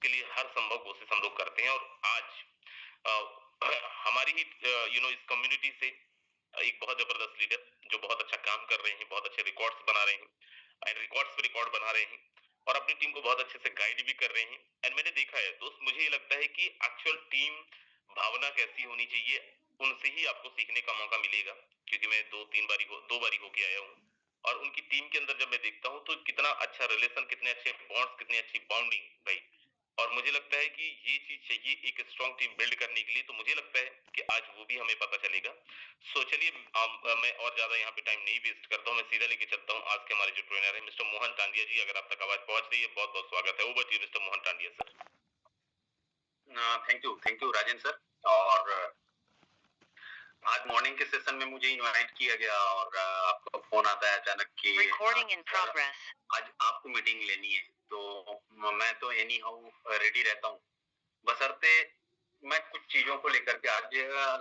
इसके लिए हर संभव कोशिश हम लोग करते हैं। और आज हमारी ही इस कम्युनिटी से एक बहुत जबरदस्त लीडर जो बहुत अच्छा काम कर रहे हैं, बहुत अच्छे रिकॉर्ड्स बना रहे हैं, एंड रिकॉर्ड्स पे रिकॉर्ड बना रहे हैं और अपनी टीम को बहुत अच्छे से गाइड भी कर रहे हैं। एंड मैंने देखा है दोस्त, मुझे ये लगता है कि एक्चुअल टीम भावना कैसी होनी चाहिए, उनसे ही आपको सीखने का मौका मिलेगा। क्योंकि मैं दो बारी होके आया हूँ और उनकी टीम के अंदर जब मैं देखता हूँ तो कितना अच्छा रिलेशन, कितने अच्छे बॉन्ड्स, कितनी अच्छी बाउंडिंग भाई। और मुझे लगता है कि ये चीज चाहिए एक स्ट्रॉन्ग टीम बिल्ड करने के लिए। तो मुझे लगता है कि आज वो भी हमें पता चलेगा। सो चलिए, मैं और ज्यादा यहाँ पे टाइम नहीं वेस्ट करता हूँ, मैं सीधा लेके चलता हूँ आज के हमारे जो ट्रेनर है मिस्टर मोहन टांडिया जी। अगर आप तक आवाज पहुंच रही है, बहुत बहुत स्वागत है। Over to you mister Mohan Tandia sir. Thank you Rajan sir. और आज मॉर्निंग के सेशन में मुझे इनवाइट किया गया और आपका फोन आता है अचानक कि आज आपको मीटिंग लेनी है। तो मैं तो एनी हाउ रेडी रहता हूँ, बशर्ते मैं कुछ चीजों को लेकर के आज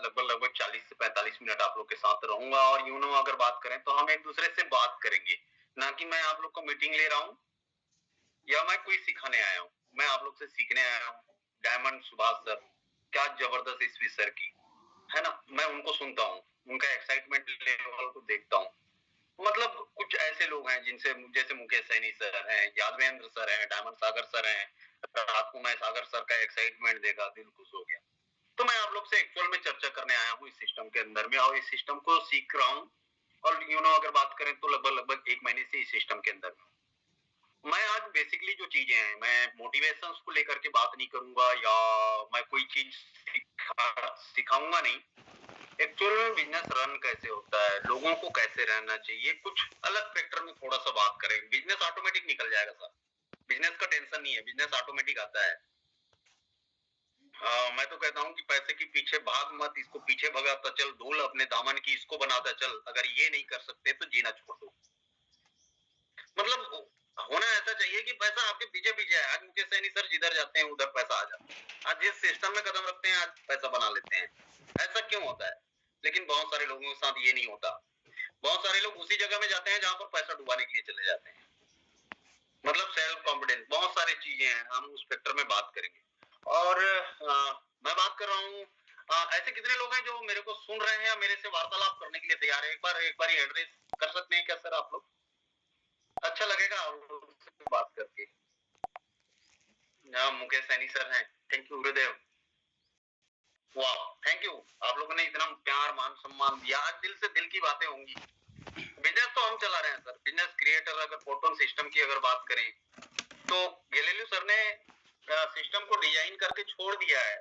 लगभग 40 से 45 मिनट आप लोग के साथ रहूंगा। और अगर बात करें तो हम एक दूसरे से बात करेंगे, ना कि मैं आप लोग को मीटिंग ले रहा हूँ या मैं कोई सिखाने आया हूँ। मैं आप लोग से सीखने आया हूँ। डायमंड सुभाष सर, क्या जबरदस्त स्पीच सर की है ना। मैं उनको सुनता हूँ, उनका एक्साइटमेंट लेवल को देखता हूँ। मतलब कुछ ऐसे लोग हैं जिनसे, जैसे मुकेश सैनी सर हैं, यादवेंद्र सर हैं, डायमंड सागर सर हैं। रात को मैं सागर सर का एक्साइटमेंट देखा, दिल खुश हो गया। तो मैं आप लोग से एक्चुअल में चर्चा करने आया हूँ इस सिस्टम के अंदर में, और इस सिस्टम को सीख रहा हूँ। और अगर बात करें तो लगभग 1 महीने से इस सिस्टम के अंदर में। मैं आज बेसिकली जो चीजें हैं, मैं मोटिवेशंस को लेकर के बात नहीं करूंगा या मैं कोई चीज सिखाऊंगा नहीं। एक्चुअल में बिजनेस रन कैसे होता है, लोगों को कैसे रहना चाहिए, कुछ अलग फैक्टर में थोड़ा सा बात करेंगे। बिजनेस ऑटोमेटिक निकल जाएगा सर, बिजनेस का टेंशन नहीं है, बिजनेस ऑटोमेटिक आता है। मैं तो कहता हूँ कि पैसे के पीछे भाग मत, इसको पीछे भगाता चल, धूल अपने दामन की इसको बनाता चल। अगर ये नहीं कर सकते तो जीना छोड़ दो। मतलब होना ऐसा चाहिए कि पैसा आपके पीछे पीछे है। आज मुकेश सैनी सर जिधर जाते हैं उधर पैसा आ जाता है। आज जिस सिस्टम में कदम रखते हैं आज पैसा बना लेते हैं। ऐसा क्यों होता है? लेकिन बहुत सारे लोगों के साथ ये नहीं होता। बहुत सारे लोग उसी जगह में जाते हैं जहां पर पैसा डुबाने के लिए चले जाते हैं। मतलब सेल्फ कॉन्फिडेंस, बहुत सारी चीजें हैं, हम उस फैक्टर में बात करेंगे। और मैं बात कर रहा हूँ, ऐसे कितने लोग हैं जो मेरे को सुन रहे हैं या मेरे से वार्तालाप करने के लिए तैयार है? एक बार एड्रेस कर सकते हैं क्या सर आप लोग? अच्छा लगेगा बात करके। मुकेश सैनी सर हैं, थैंक यू गुरुदेव। वाह, थैंक यू। आप लोगों ने इतना प्यार मान सम्मान दिया। आज दिल से दिल की बातें होंगी। बिजनेस तो हम चला रहे हैं सर, बिजनेस क्रिएटर। अगर फोटोन सिस्टम की अगर बात करें तो गैलीलियो सर ने सिस्टम को डिजाइन करके छोड़ दिया है।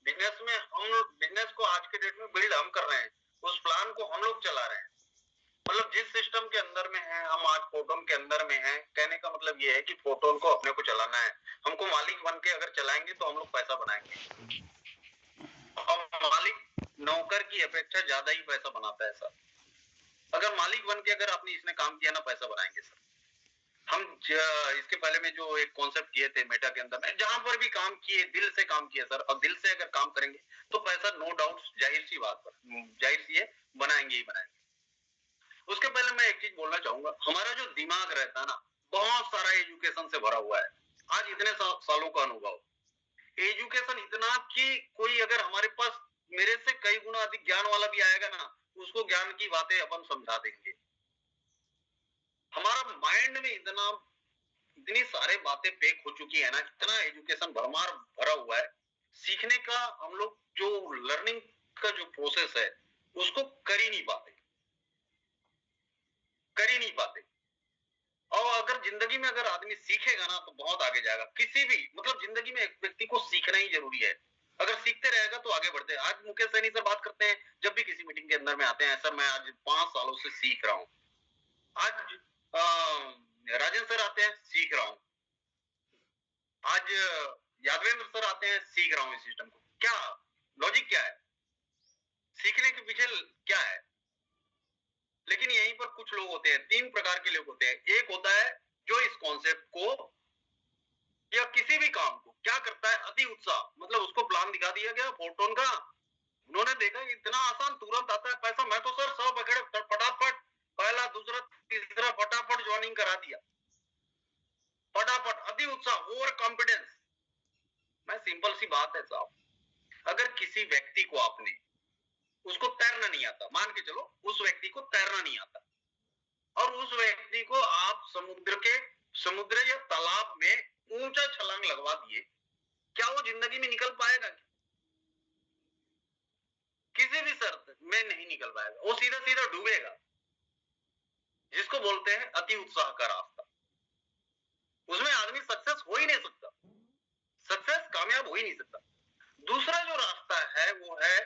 बिजनेस में हम बिजनेस को आज के डेट में बिल्ड हम कर रहे हैं, उस प्लान को हम लोग चला रहे हैं। मतलब जिस सिस्टम के अंदर में है, हम आज फोटोन के अंदर में हैं। कहने का मतलब ये है कि फोटोन को अपने को चलाना है। हमको मालिक बन के अगर चलाएंगे तो हम लोग पैसा बनाएंगे। और मालिक नौकर की अपेक्षा ज्यादा ही पैसा बनाता है सर। अगर मालिक बन के अगर आपने इसमें काम किया ना, पैसा बनाएंगे सर। हम इसके पहले में जो एक कॉन्सेप्ट किए थे मेटा के अंदर में, जहां पर भी काम किए दिल से काम किया सर। और दिल से अगर काम करेंगे तो पैसा नो डाउट, जाहिर सी बात पर, जाहिर सी है, बनाएंगे ही बनाएंगे। उसके पहले मैं एक चीज बोलना चाहूंगा, हमारा जो दिमाग रहता है ना, बहुत सारा एजुकेशन से भरा हुआ है। आज इतने सालों का अनुभव, एजुकेशन इतना कि कोई अगर हमारे पास मेरे से कई गुना अधिक ज्ञान वाला भी आएगा ना, उसको ज्ञान की बातें अपन समझा देंगे। हमारा माइंड में इतनी सारे बातें पैक हो चुकी है ना, इतना एजुकेशन भरमार भरा हुआ है। सीखने का हम लोग जो लर्निंग का जो प्रोसेस है उसको कर ही नहीं पाते। और अगर जिंदगी में अगर आदमी सीखेगा ना तो बहुत आगे जाएगा। किसी भी मतलब जिंदगी में एक व्यक्ति को सीखना ही जरूरी है। अगर सीखते रहेगा तो आगे बढ़ते हैं। आज मुकेश सैनी सर बात करते हैं, जब भी किसी मीटिंग के अंदर में आते हैं, सर मैं आज 5 सालों से सीख रहा हूँ। आज राजन सर आते हैं, सीख रहा हूँ। आज यादवेंद्र सर आते हैं, सीख रहा हूँ इस सिस्टम को। क्या लॉजिक क्या है सीखने के पीछे, क्या है? लेकिन यहीं पर कुछ लोग होते हैं, 3 प्रकार के लोग होते हैं। एक होता है जो इस कॉन्सेप्ट को या किसी भी काम को क्या करता है, अति उत्साह। मतलब उसको प्लान दिखा दिया गया फोटोन का, उन्होंने देखा इतना आसान, तुरंत आता है पैसा। मैं तो सर 100 पकड़े फटाफट, पहला दूसरा तीसरा फटाफट ज्वाइनिंग करा दिया, फटाफट। अति उत्साह, ओवर कॉन्फिडेंस। सिंपल सी बात है साहब, अगर किसी व्यक्ति को आपने, उसको तैरना नहीं आता, मान के चलो उस व्यक्ति को तैरना नहीं आता, और उस व्यक्ति को आप समुद्र या तालाब में ऊंचा छलांग लगवा दिए, क्या वो जिंदगी में निकल पाएगा? किसी भी शर्त में नहीं निकल पाएगा, वो सीधा सीधा डूबेगा, जिसको बोलते हैं अति उत्साह का रास्ता। उसमें आदमी सक्सेस हो ही नहीं सकता, सक्सेस कामयाब हो ही नहीं सकता। दूसरा जो रास्ता है वो है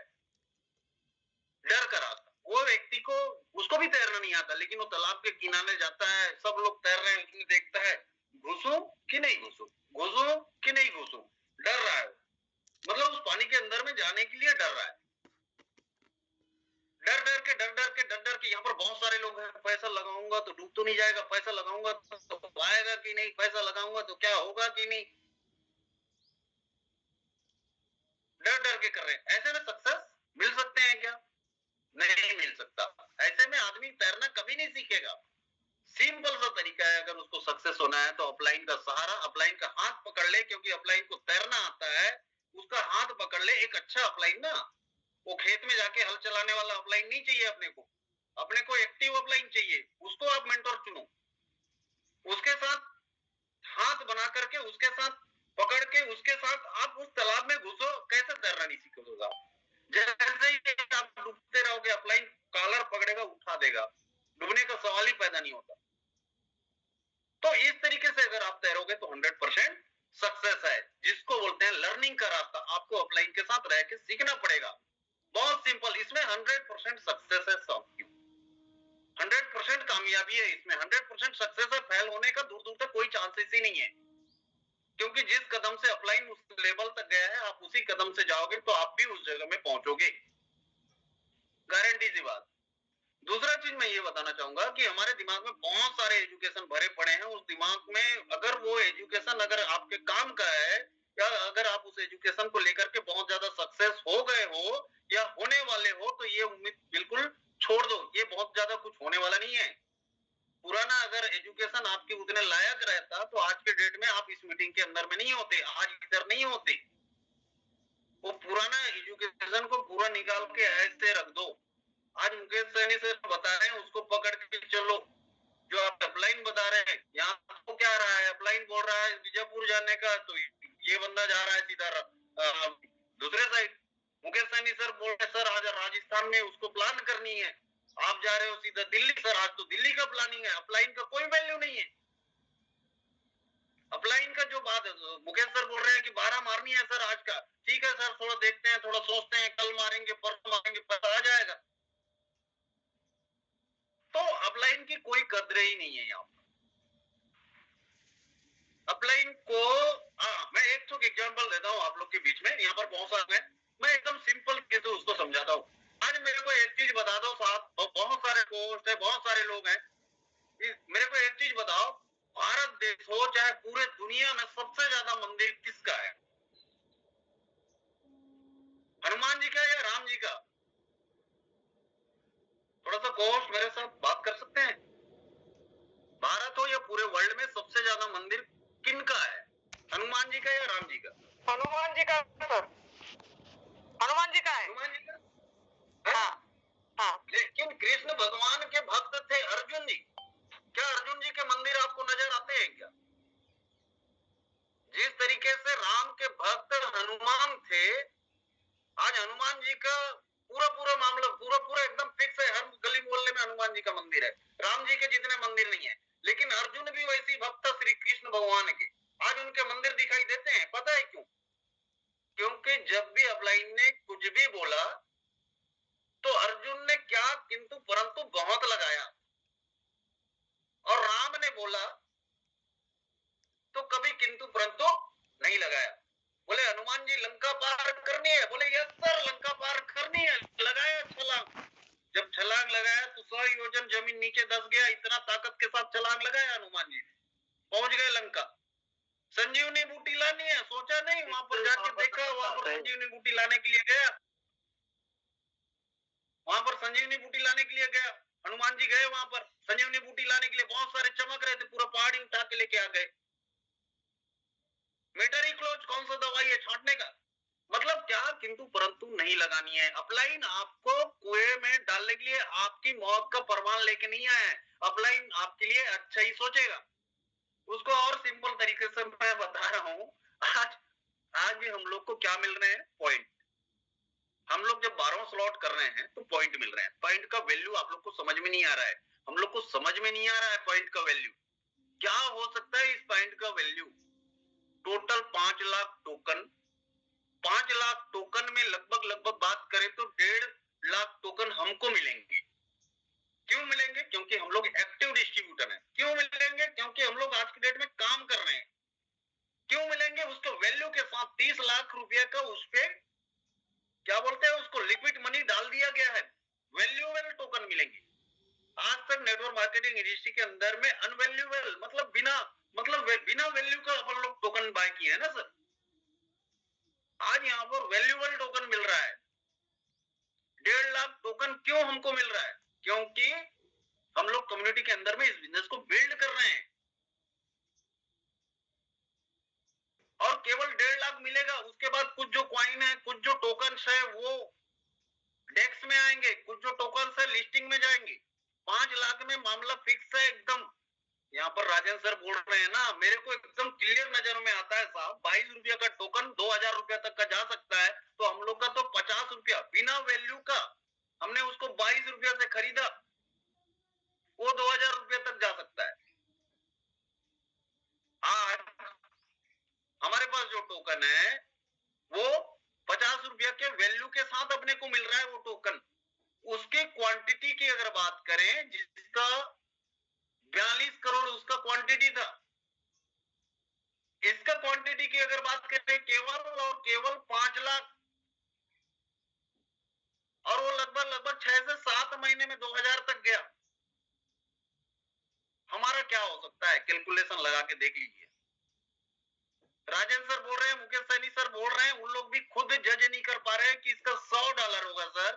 डर का रास्ता। वो व्यक्ति को, उसको भी तैरना नहीं आता, लेकिन वो तालाब के किनारे जाता है, सब लोग तैर रहे हैं, उसने देखता है घुसूं कि नहीं घुसूं, घुसूं कि नहीं घुसूं, डर रहा है, मतलब उस पानी के अंदर में जाने के लिए डर रहा है। डर डर के यहाँ पर बहुत सारे लोग हैं, पैसा लगाऊंगा तो डूब तो नहीं जाएगा, पैसा लगाऊंगा तो आएगा कि नहीं, पैसा लगाऊंगा तो क्या होगा कि नहीं, डर डर के कर रहे हैं। ऐसे में सक्सेस मिल सकते हैं क्या? नहीं मिल सकता। ऐसे में आदमी तैरना कभी नहीं सीखेगा। सिंपल सा तरीका है, अगर उसको सक्सेस होना है तो अपलाइन का सहारा, अपलाइन का हाथ पकड़ ले, क्योंकि अपलाइन को तैरना आता है, उसका हाथ पकड़ ले। एक अच्छा अपलाइन ना, वो खेत में जाके हल चलाने वाला अपलाइन नहीं चाहिए अपने को एक्टिव अपलाइन चाहिए। उसको आप मेंटोर चुनो, उसके साथ हाथ बना करके, उसके साथ पकड़ के, उसके साथ आप उस तालाब में घुसो। कैसे तैरना नहीं सीखोगे? जैसे ही आप डूबते रहोगे, अपलाइन कॉलर पकड़ेगा, उठा देगा, डूबने का सवाल ही पैदा नहीं होता। तो इस तरीके से अगर आप तैरोगे तो 100% सक्सेस है, जिसको बोलते हैं लर्निंग का रास्ता। आपको अपलाइन के साथ रह के सीखना पड़ेगा, बहुत सिंपल। इसमें 100% सक्सेस है सबकी, 100% कामयाबी है इसमें, 100% सक्सेस है। फेल होने का दूर दूर तक कोई चांसेस ही नहीं है, क्योंकि जिस कदम से अपलाइन उस लेवल तक गया है, आप उसी कदम से जाओगे तो आप भी उस जगह में पहुंचोगे, गारंटी सी बात। दूसरा चीज मैं ये बताना चाहूंगा कि हमारे दिमाग में बहुत सारे एजुकेशन भरे पड़े हैं। उस दिमाग में अगर वो एजुकेशन अगर आपके काम का है, या अगर आप उस एजुकेशन को लेकर के बहुत ज्यादा सक्सेस हो गए हो या होने वाले हो, तो ये उम्मीद बिल्कुल छोड़ दो, ये बहुत ज्यादा कुछ होने वाला नहीं है। पुराना अगर एजुकेशन आपके उतने लायक रहता तो आज के डेट में आप इस मीटिंग के अंदर में नहीं होते, आज इधर नहीं होते। वो पुराना एजुकेशन को पूरा निकाल के ऐसे रख दो। आज मुकेश सैनी सर बता रहे हैं, उसको पकड़ के चलो। जो आप अपलाइन बता रहे हैं, यहाँ तो क्या रहा है, अपलाइन बोल रहा है बीजापुर जाने का, तो ये बंदा जा रहा है सीधा दूसरे साइड। मुकेश सैनी सर बोल रहे सर आज राजस्थान में उसको प्लान करनी है, आप जा रहे हो सीधा दिल्ली। सर आज तो दिल्ली का प्लानिंग है, अपलाइन का कोई वैल्यू नहीं है। अपलाइन का जो बात है, मुकेश सर बोल रहे हैं कि 12 मारनी है सर आज का, ठीक है सर, थोड़ा देखते हैं, थोड़ा सोचते हैं, कल मारेंगे, परसों मारेंगे, पता आ जाएगा। तो अपलाइन की कोई कदर ही नहीं है यहाँ पर। अपलाइन को मैं एक तो एग्जांपल देता हूँ आप लोग के बीच में, यहाँ पर बहुत सारे हैं, मैं एकदम सिंपल कैसे उसको समझाता हूँ। आज मेरे को एक चीज बता दो साहब, बहुत सारे पोस्ट है, बहुत सारे लोग हैं, मेरे को एक चीज बताओ, भारत देश हो चाहे पूरे दुनिया में सबसे ज्यादा मंदिर किसका है? हनुमान जी का या राम जी का? थोड़ा सा पोस्ट मेरे साथ बात कर सकते हैं। भारत हो या पूरे वर्ल्ड में सबसे ज्यादा मंदिर किनका है? हनुमान जी का या राम जी का? हनुमान जी का सर, हनुमान जी का है। हनुमान जी का? हाँ, हाँ। लेकिन कृष्ण भगवान के भक्त थे अर्जुन जी, क्या अर्जुन जी के मंदिर आपको नजर आते हैं क्या? जिस तरीके से राम के भक्त हनुमान थे, आज हनुमान जी का पूरा मामला पूरा एकदम फिक्स है, हर गली मोहल्ले में हनुमान जी का मंदिर है। राम जी के जितने मंदिर नहीं है, लेकिन अर्जुन भी वैसी भक्त था श्री कृष्ण भगवान के, आज उनके मंदिर दिखाई देते हैं। पता है क्यों? क्योंकि जब भी अपलाइन ने कुछ भी बोला तो अर्जुन ने क्या किंतु परंतु बहुत लगाया, और राम ने बोला तो कभी किंतु परंतु नहीं लगाया। बोले हनुमान जी लंका पार करनी है, बोले यस सर लंका पार करनी है, लगाया छलांग। जब छलांग लगाया तो 100 योजन जमीन नीचे दस गया, इतना ताकत के साथ छलांग लगाया हनुमान जी, पहुंच गए लंका। संजीवनी बूटी लानी है, सोचा नहीं, वहां पर जाके देखा, वहां पर संजीवनी बूटी लाने के लिए गया, वहां पर संजीवनी बूटी लाने के लिए गया, हनुमान जी गए वहां पर संजीवनी बूटी लाने के लिए, बहुत सारे चमक रहे थे, पूरा पहाड़ी उठा के लेके आ गए। मेटरी क्लोज कौन सा दवा दवाई है छांटने का, मतलब क्या किंतु परंतु नहीं लगानी है। अपलाइन आपको कुएं में डालने के लिए आपकी मौत का प्रमाण लेके नहीं आया है, अपलाइन आपके लिए अच्छा ही सोचेगा। उसको और सिंपल तरीके से मैं बता रहा हूँ। आज भी हम लोग को क्या मिल रहे हैं? पॉइंट। हम लोग जब 12 स्लॉट कर रहे हैं तो पॉइंट मिल रहे हैं। पॉइंट का वैल्यू आप लोग को समझ में नहीं आ रहा है, हम लोग को समझ में नहीं आ रहा है पॉइंट का वैल्यू क्या हो सकता है। इस पॉइंट का value total 5 lakh token, 5 lakh token में लगभग बात करें तो 1.5 लाख टोकन हमको मिलेंगे। क्यों मिलेंगे? क्योंकि हम लोग एक्टिव डिस्ट्रीब्यूटर हैं। क्यों मिलेंगे? क्योंकि हम लोग आज की डेट में काम कर रहे हैं। क्यों मिलेंगे? उसके वैल्यू के साथ 30 लाख रुपए का उस पे क्या बोलते हैं उसको लिक्विड मनी डाल दिया गया है, वैल्यूएबल टोकन मिलेंगे। आज तक नेटवर्क मार्केटिंग इंडस्ट्री के अंदर में अनवैल्यूएबल मतलब बिना वैल्यू का अपन लोग टोकन बाय किए हैं ना सर। आज यहाँ पर वैल्यूएबल टोकन मिल रहा है। 1.5 लाख टोकन क्यों हमको मिल रहा है? क्योंकि हम लोग कम्युनिटी के अंदर में इस बिजनेस को बिल्ड कर रहे हैं और केवल 1.5 लाख मिलेगा। उसके बाद कुछ जो क्वाइन है, कुछ जो टोकन है वो डेक्स में आएंगे, कुछ जो टोकन है लिस्टिंग में जाएंगे। 5 लाख में मामला फिक्स है एकदम। यहाँ पर राजेंद्र सर बोल रहे हैं ना, मेरे को एकदम क्लियर नजर में आता है साहब। 22 रुपया का टोकन 2000 रुपया तक का जा सकता है, तो हम लोग का तो 50 रुपया बिना वैल्यू का हमने उसको 22 रुपया से खरीदा, वो 2000 रुपया तक जा सकता है। आज हमारे पास जो टोकन है वो 50 रुपया के वैल्यू के साथ अपने को मिल रहा है। वो टोकन उसके क्वांटिटी की अगर बात करें, जिसका 42 करोड़ उसका क्वांटिटी था, इसका क्वांटिटी की अगर बात करें केवल और केवल 5 लाख, और वो लगभग 6 से 7 महीने में 2000 तक गया। हमारा क्या हो सकता है? कैलकुलेशन लगा के देख लीजिए। राजेंद्र सर बोल रहे हैं, मुकेश सैनी सर बोल रहे हैं, उन लोग भी खुद जज नहीं कर पा रहे हैं कि इसका $100 होगा सर,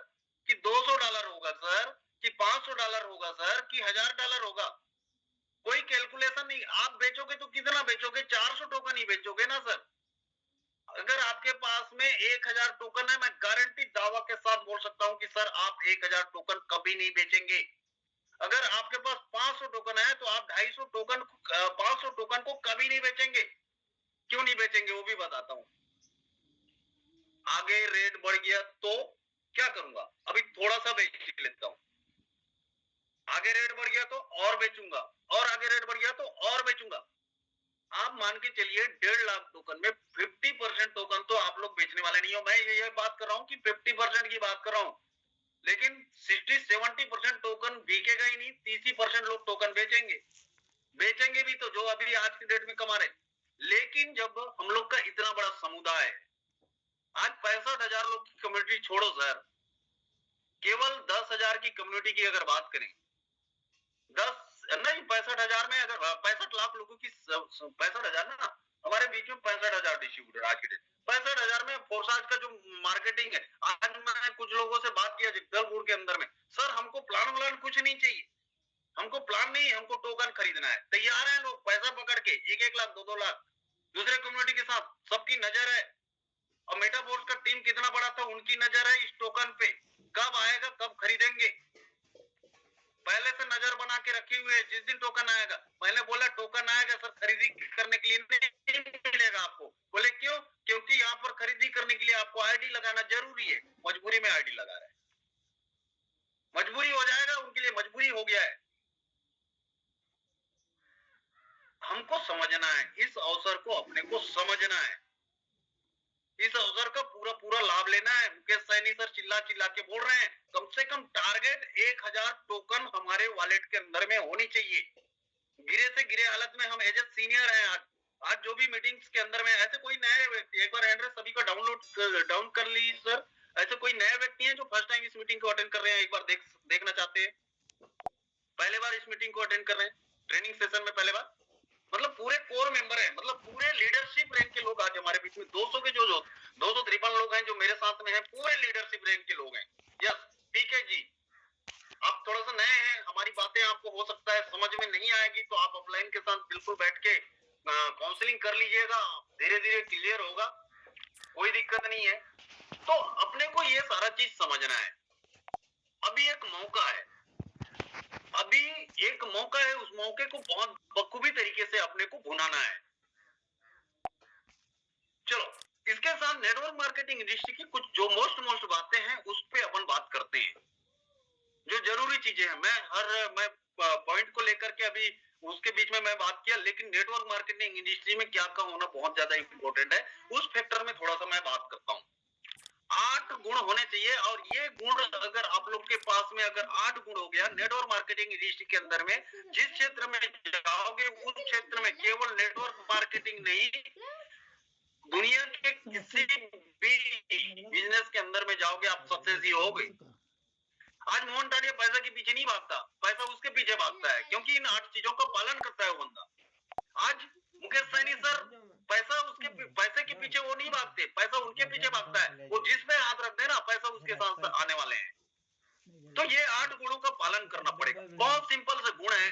कि $200 होगा सर, कि $500 होगा सर, कि $1000 होगा। कोई कैलकुलेशन नहीं। आप बेचोगे तो कितना बेचोगे? 400 टोकन ही बेचोगे ना सर। अगर आपके पास में 1000 टोकन है, मैं गारंटी दावा के साथ बोल सकता हूं कि सर आप 1000 टोकन कभी नहीं बेचेंगे। अगर आपके पास 500 टोकन है तो आप 500 टोकन को कभी नहीं बेचेंगे। क्यों नहीं बेचेंगे वो भी बताता हूं। आगे रेट बढ़ गया तो क्या करूंगा? अभी थोड़ा सा बेच लेता हूं। आगे रेट बढ़ गया तो और बेचूंगा, और आगे रेट बढ़ गया तो और बेचूंगा। आप मान के चलिए 1.5 लाख टोकन में 50% टोकन तो आप लोग बेचने वाले नहीं हो। मैं ये बात कर रहा हूं कि 50% की बात कर रहा हूं, लेकिन 60-70% टोकन बिकेगा ही नहीं। 30% लोग टोकन बेचेंगे भी तो जो अभी आज की डेट में कमा रहे। लेकिन जब हम लोग का इतना बड़ा समुदाय है, आज 65,000 लोग की कम्युनिटी छोड़ो सर, केवल 10,000 की कम्युनिटी की अगर बात करें, 65,000 में अगर 65 लाख लोगों की 65,000 ना, हमारे बीच में 65,000 डिस्ट्रीब्यूटर आज की डेट। 65,000 में फोर्साज का जो मार्केटिंग है, आज मैं कुछ लोगों से बात किया जगदलपुर के अंदर में, सर हमको प्लान कुछ नहीं चाहिए, हमको प्लान नहीं, हमको टोकन खरीदना है। तैयार है लोग पैसा पकड़ के 1-1 लाख 2-2 लाख दूसरे कम्युनिटी के साथ। सबकी नजर है, और मेटाफोर्स का टीम कितना बड़ा था, उनकी नजर है इस टोकन पे, कब आएगा, कब खरीदेंगे, पहले से नजर बना के रखी हुई है। जिस दिन टोकन आएगा, पहले बोला टोकन आएगा सर, खरीदी करने के लिए नहीं मिलेगा आपको। बोले क्यों? क्योंकि यहाँ पर खरीदी करने के लिए आपको आईडी लगाना जरूरी है। मजबूरी में आईडी लगा रहे हैं, मजबूरी हो जाएगा उनके लिए, मजबूरी हो गया है। हमको समझना है, इस अवसर को अपने को समझना है, इस अवसर का पूरा लाभ लेना है। मुकेश सैनी सर चिल्ला के बोल रहे हैं, कम से कम टारगेट 1000 टोकन हमारे वॉलेट के अंदर में होनी चाहिए। गिरे से गिरे हालत में हम एज ए सीनियर हैं। आज जो भी मीटिंग्स के अंदर में ऐसे कोई नए व्यक्ति, एक बार एड्रेस सभी का डाउन कर ली सर, ऐसे कोई नए व्यक्ति हैं जो फर्स्ट टाइम इस मीटिंग को अटेंड कर रहे हैं, एक बार देखना चाहते हैं, पहले बार इस मीटिंग को अटेंड कर रहे हैं, ट्रेनिंग सेशन में पहले बार, मतलब पूरे कोर मेंबर हैं, मतलब पूरे लीडरशिप रैंक के लोग आज हमारे बीच में 200 के जो 253 लोग हैं जो मेरे साथ में हैं, पूरे लीडरशिप रैंक के लोग हैं। यस पीके जी, आप थोड़ा सा नए हैं, हमारी बातें आपको हो सकता है समझ में नहीं आएगी, तो आप ऑफलाइन के साथ बिल्कुल बैठ के काउंसलिंग कर लीजिएगा, धीरे धीरे क्लियर होगा। कोई दिक्कत नहीं है। तो अपने को ये सारा चीज समझना है। अभी एक मौका है, उस मौके को बहुत बखूबी तरीके से अपने को भुनाना है। चलो इसके साथ नेटवर्क मार्केटिंग इंडस्ट्री की कुछ जो मोस्ट बातें हैं उस पे अपन बात करते हैं, जो जरूरी चीजें हैं। मैं पॉइंट को लेकर के अभी उसके बीच में मैं बात किया, लेकिन नेटवर्क मार्केटिंग इंडस्ट्री में क्या का होना बहुत ज्यादा इंपॉर्टेंट है, उस फैक्टर में थोड़ा सा मैं बात करता हूँ। 8 गुण होने चाहिए, और ये गुण अगर आप लोग के पास में अगर 8 गुण हो गया नेटवर्क मार्केटिंग इंडस्ट्री के अंदर में, जिस क्षेत्र में जाओगे उस क्षेत्र में केवल नेटवर्क मार्केटिंग नहीं, दुनिया के किसी भी बिजनेस के अंदर में जाओगे आप सक्सेस ही होगे। आज मोहन टाडिया पैसा के पीछे नहीं भागता, पैसा उसके पीछे भागता है, क्योंकि इन 8 चीजों का पालन करता है वो बंदा। आज मुकेश सैनी सर पैसे के पीछे वो नहीं भागते, पैसा उनके पीछे भागता है। वो जिस पे हाथ रख दे ना पैसा उसके साथ आने वाले हैं। तो ये 8 गुणों का पालन करना पड़ेगा। बहुत सिंपल से गुण है,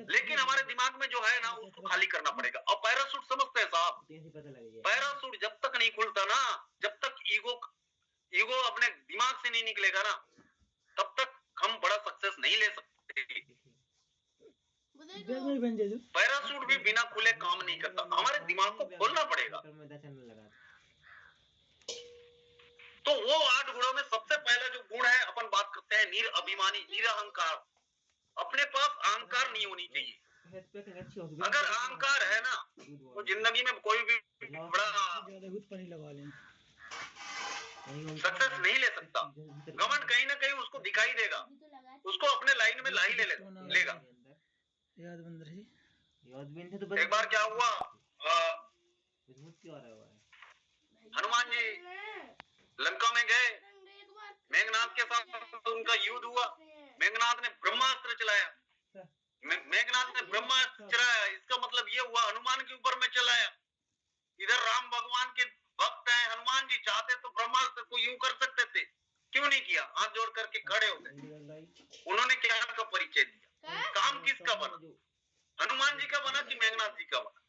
लेकिन हमारे दिमाग में जो है ना उसको खाली करना पड़ेगा। और पैराशूट समझते हैं साहब, पैराशूट जब तक नहीं खुलता ना, जब तक ईगो अपने दिमाग से नहीं निकलेगा ना, तब तक हम बड़ा सक्सेस नहीं ले सकते। पैराशूट भी बिना खुले काम नहीं करता, हमारे दिमाग को खोलना पड़ेगा। तो वो 8 गुणों में सबसे पहला जो गुण है अपन बात करते हैं निरअभिमानी, निरअहंकार। अपने पास अहंकार नहीं होनी चाहिए। अगर अहंकार है ना तो जिंदगी में कोई भी बड़ा सक्सेस नहीं ले सकता। घमंड कहीं ना कहीं उसको दिखाई देगा, उसको अपने लाइन में ला ही लेगा। एक बार क्या हुआ, हनुमान जी लंका में गए, मेघनाथ के साथ उनका युद्ध हुआ। मेघनाथ ने ब्रह्मास्त्र चलाया, इसका मतलब ये हुआ हनुमान के ऊपर में चलाया। इधर राम भगवान के भक्त हैं, हनुमान जी चाहते तो ब्रह्मास्त्र को यूं कर सकते थे, क्यों नहीं किया? हाथ जोड़ करके खड़े हो गए। उन्होंने क्या का परिचय दिया? काम किसका बना, हनुमान जी का बना कि मेघनाथ जी का बना?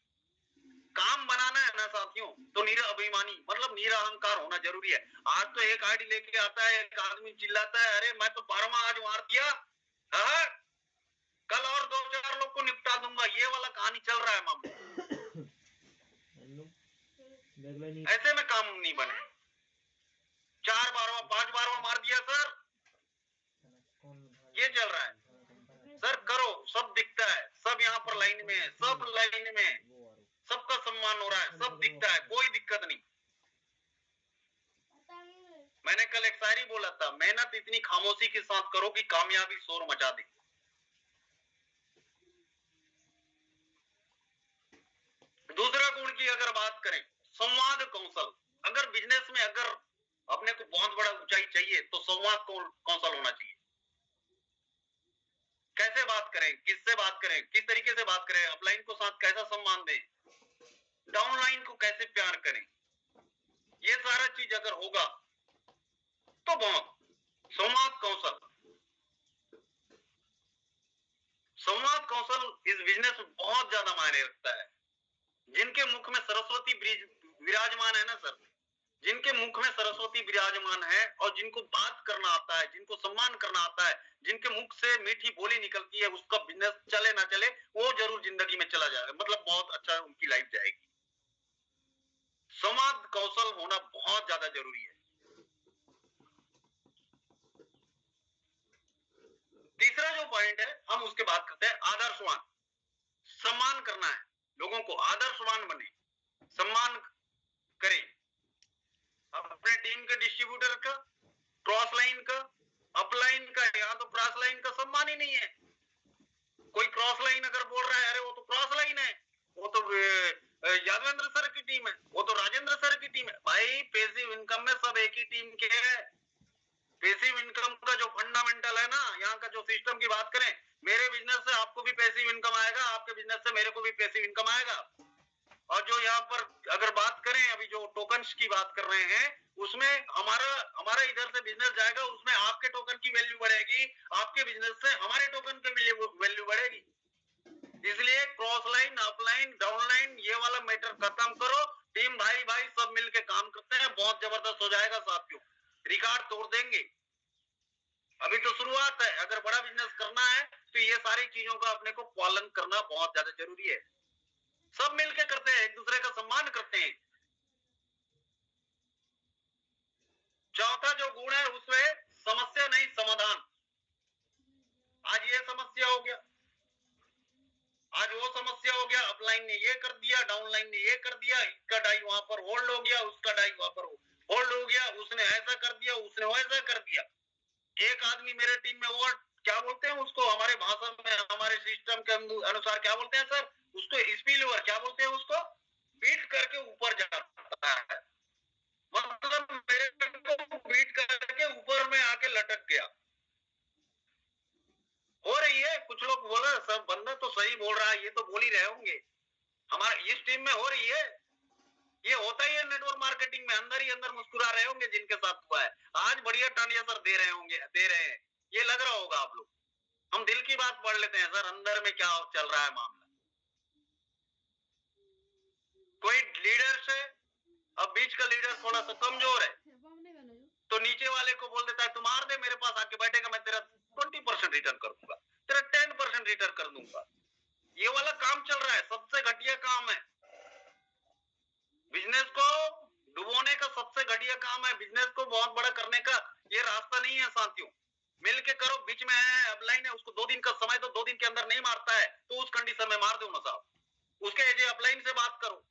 काम बनाना है ना साथियों, तो निरअभिमानी मतलब निरअहंकार होना जरूरी है। आज तो एक आईडी लेके आता है, एक आदमी चिल्लाता है, अरे मैं तो 12वां आज मार दिया, कल और 2-4 लोग को निपटा दूंगा। ये वाला कहानी चल रहा है मामला। ऐसे में काम नहीं बने। 4 बारवा 5 बारवा मार दिया सर, ये चल रहा है। सर करो, सब दिखता है, सब यहाँ पर लाइन में है, सब लाइन में, सबका सम्मान हो रहा है, सब दिखता है, कोई दिक्कत नहीं। मैंने कल एक शायरी बोला था, मेहनत इतनी खामोशी के साथ करो कि कामयाबी शोर मचा दे। दूसरा गुण की अगर बात करें, संवाद कौशल। अगर बिजनेस में अगर अपने को बहुत बड़ा ऊंचाई चाहिए तो संवाद कौशल होना चाहिए। कैसे बात करें, किससे बात करें, किस तरीके से बात करें, अपलाइन को साथ कैसा सम्मान दें, डाउनलाइन को कैसे प्यार करें, ये सारा चीज अगर होगा तो बहुत संवाद कौशल इस बिजनेस में बहुत ज्यादा मायने रखता है। जिनके मुख में सरस्वती विराजमान है ना सर, जिनके मुख में सरस्वती विराजमान है और जिनको बात करना आता है, जिनको सम्मान करना आता है, जिनके मुख से मीठी बोली निकलती है, उसका बिजनेस चले ना चले वो जरूर जिंदगी में चला जाएगा, मतलब बहुत अच्छा उनकी लाइफ जाएगी। संवाद कौशल होना बहुत ज्यादा जरूरी है। तीसरा जो पॉइंट है हम उसके बात करते हैं, आदर्शवान। सम्मान करना है लोगों को, आदर्शवान बने, सम्मान करें अपने टीम के डिस्ट्रीब्यूटर का, क्रॉस लाइन का, अपलाइन का, या तो क्रॉस लाइन का सम्मान ही नहीं है। कोई क्रॉस लाइन अगर बोल रहा है अरे वो तो क्रॉस लाइन है, वो तो यादवेंद्र सर की टीम है, वो तो राजेंद्र सर की टीम है। भाई पैसिव इनकम में सब एक ही टीम के हैं। पैसिव इनकम का जो फंडामेंटल है ना, यहाँ का जो सिस्टम की बात करें, मेरे बिजनेस से आपको भी पैसिव इनकम आएगा, आपके बिजनेस से मेरे को भी पैसिव इनकम आएगा। और जो यहाँ पर अगर बात करें अभी जो टोकन्स की बात कर रहे हैं, उसमें हमारा इधर से बिजनेस जाएगा, उसमें आपके टोकन की वैल्यू बढ़ेगी, आपके बिजनेस से हमारे टोकन की वैल्यू बढ़ेगी। इसलिए क्रॉस लाइन, अपलाइन, डाउनलाइन ये वाला मैटर खत्म करो। टीम भाई सब मिलके काम करते हैं, बहुत जबरदस्त हो जाएगा साथियों, रिकॉर्ड तोड़ देंगे। अभी तो शुरुआत है, अगर बड़ा बिजनेस करना है तो ये सारी चीजों का अपने को पालन करना बहुत ज्यादा जरूरी है। सब मिलके करते हैं, एक दूसरे का सम्मान करते हैं। चौथा जो गुण है उसमें समस्या नहीं समाधान। आज ये समस्या हो गया, आज वो समस्या हो गया, अपलाइन ने ये कर दिया, डाउनलाइन ने ये कर दिया, इसका डाई वहां पर होल्ड हो गया, उसका डाई वहां पर होल्ड हो गया, उसने ऐसा कर दिया, उसने वैसा कर दिया। एक आदमी मेरे टीम में वो क्या बोलते हैं उसको, हमारे भाषा में हमारे सिस्टम के अनुसार क्या बोलते हैं सर उसको, स्पिल ओवर क्या बोलते हैं उसको, बीट करके ऊपर जाता है। मतलब मेरे को बीट करके ऊपर में आके लटक गया। हो रही है, कुछ लोग बोला सब बंदा तो सही बोल रहा है, ये तो बोल ही रहे होंगे, हमारे इस टीम में हो रही है। ये होता ही है नेटवर्क मार्केटिंग में, अंदर ही अंदर मुस्कुरा रहे होंगे जिनके साथ हुआ है, आज बढ़िया टानिया सर दे रहे होंगे, दे रहे हैं, ये लग रहा होगा आप लोग। हम दिल की बात पढ़ लेते हैं सर, अंदर में क्या चल रहा है मामला। कोई लीडर से, अब बीच का लीडर थोड़ा सा कमजोर है तो नीचे वाले को बोल देता है तुम मार दे, मेरे पास आके बैठेगा, मैं तेरा 20% रिटर्न कर दूंगा, तेरा 10% रिटर्न कर दूंगा। ये वाला काम चल रहा है, सबसे घटिया काम है। बिजनेस को डुबोने का सबसे घटिया काम है, बिजनेस को बहुत बड़ा करने का ये रास्ता नहीं है साथियों। मिल के करो, बीच में है अपलाइन है, उसको 2 दिन का समय दो, 2 दिन के अंदर नहीं मारता है तो उस कंडीशन में मार दो ना साहब। उसके एजे अपलाइन से बात करो,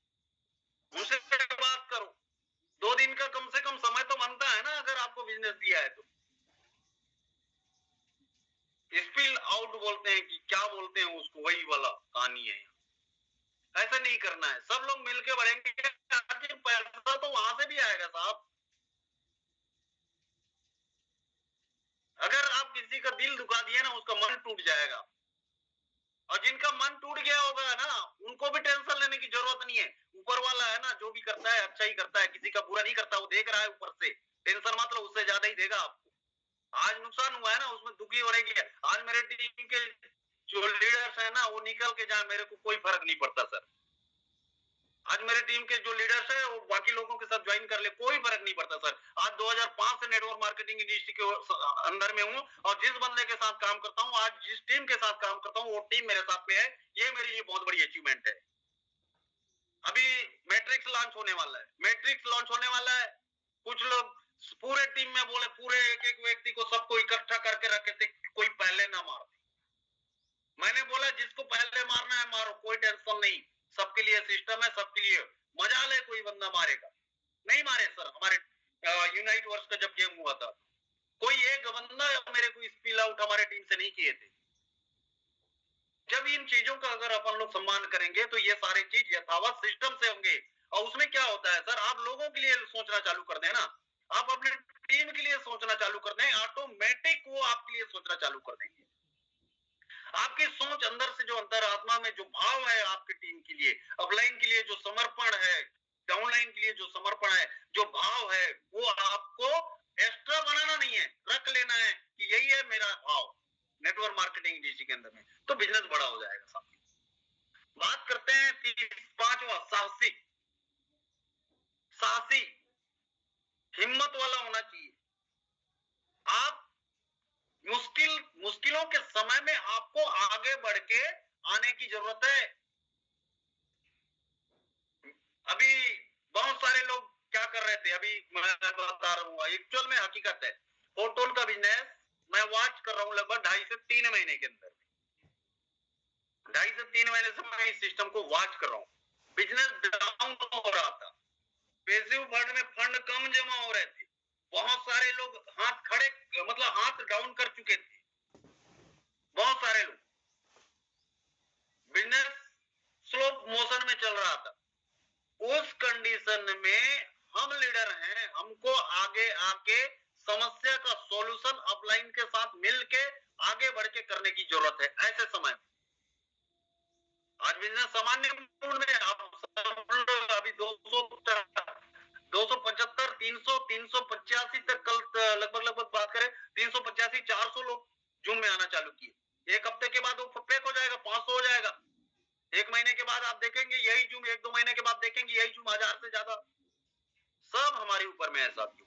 उनसे बात करो, 2 दिन का कम से कम समय तो बनता है ना, अगर आपको बिजनेस दिया है तो। स्पिल आउट बोलते हैं कि क्या बोलते हैं उसको, वही वाला कहानी है। ऐसा नहीं करना है, सब लोग मिलके बढ़ेंगे, पैसा तो वहां से भी आएगा साहब। अगर आप किसी का दिल दुखा दिए ना, उसका मन टूट जाएगा। और जिनका मन टूट गया होगा ना, उनको भी टेंशन लेने की जरूरत नहीं है। ऊपर वाला है ना, जो भी करता है अच्छा ही करता है, किसी का बुरा नहीं करता, वो देख रहा है ऊपर से, टेंशन मतलब उससे ज्यादा ही देगा आपको। आज नुकसान हुआ है ना, उसमें दुखी होने की। आज मेरे टीम के जो लीडर्स है ना, वो निकल के जाए, मेरे को कोई फर्क नहीं पड़ता सर। आज मेरे टीम के जो लीडर्स है वो बाकी लोगों के साथ ज्वाइन कर ले, कोई फर्क नहीं पड़ता सर। आज 2005 से नेटवर्क मार्केटिंग इंडस्ट्री के अंदर में हूँ, और जिस बंदे के साथ काम करता हूँ, आज जिस टीम के साथ काम करता हूँ, वो टीम मेरे साथ में है। ये मेरे लिए बहुत बड़ी अचीवमेंट है। अभी मैट्रिक्स लॉन्च होने वाला है, मैट्रिक्स लॉन्च होने वाला है। कुछ लोग पूरे टीम में बोले, पूरे एक एक व्यक्ति को सबको इकट्ठा करके रखे थे, कोई पहले ना मारो। मैंने बोला जिसको पहले मारना है मारो, कोई टेंशन नहीं, सबके लिए सिस्टम है, सबके लिए मजा ले, कोई बंदा मारेगा नहीं मारे सर। हमारे यूनाइट वर्ष का जब गेम हुआ था, कोई एक बंदा मेरे को स्पिल आउट हमारे टीम से नहीं किए थे। जब इन चीजों का अगर अपन लोग सम्मान करेंगे तो ये सारी चीज यथावत सिस्टम से होंगे। और उसमें क्या होता है सर, आप लोगों के लिए सोचना चालू कर देना, आप अपने टीम के लिए सोचना चालू कर दें, ऑटोमेटिक वो आपके लिए सोचना चालू कर देंगे। आपकी सोच अंदर से, जो अंतरात्मा में जो भाव है आपकी टीम के लिए, अपलाइन के लिए जो समर्पण है, डाउनलाइन के लिए जो समर्पण है, जो भाव है, वो आपको एक्स्ट्रा बनाना नहीं है, रख लेना है कि यही है मेरा भाव नेटवर्क मार्केटिंग इंडस्ट्री के अंदर में, तो बिजनेस बड़ा हो जाएगा साहब। बात करते हैं 5वां, साहसी। साहसी हिम्मत वाला होना चाहिए। आप मुश्किलों के समय में आपको आगे बढ़ के आने की जरूरत है। अभी बहुत सारे लोग क्या कर रहे थे, अभी मैं बता रहा हूँ, एक्चुअल में हकीकत है, फोटोन का बिजनेस मैं वॉच कर रहा हूँ लगभग 2.5 से 3 महीने के अंदर। 2.5 से 3 महीने से मैं इस सिस्टम को वॉच कर रहा हूँ। बिजनेस डाउन हो रहा था, पैसिव फंड में फंड कम जमा हो रहे थे, बहुत सारे लोग हाथ खड़े, मतलब हाथ डाउन कर चुके थे, बहुत सारे लोग। बिजनेस स्लो मोशन में चल रहा था। उस कंडीशन में हम लीडर हैं, हमको आगे आके समस्या का सॉल्यूशन अपलाइन के साथ मिलके आगे बढ़ के करने की जरूरत है। ऐसे समय आज बिजनेस सामान्य मूड में अभी 275, 300, 385 तक कल लगभग बात करें, 385, 400 लोग जूम में आना चालू किए। एक हफ्ते के बाद वो पैक हो जाएगा, 500 हो जाएगा। 1 महीने के बाद आप देखेंगे यही जूम, 1-2 महीने के बाद देखेंगे यही जूम 1000 से ज्यादा। सब हमारे ऊपर में है साथियों।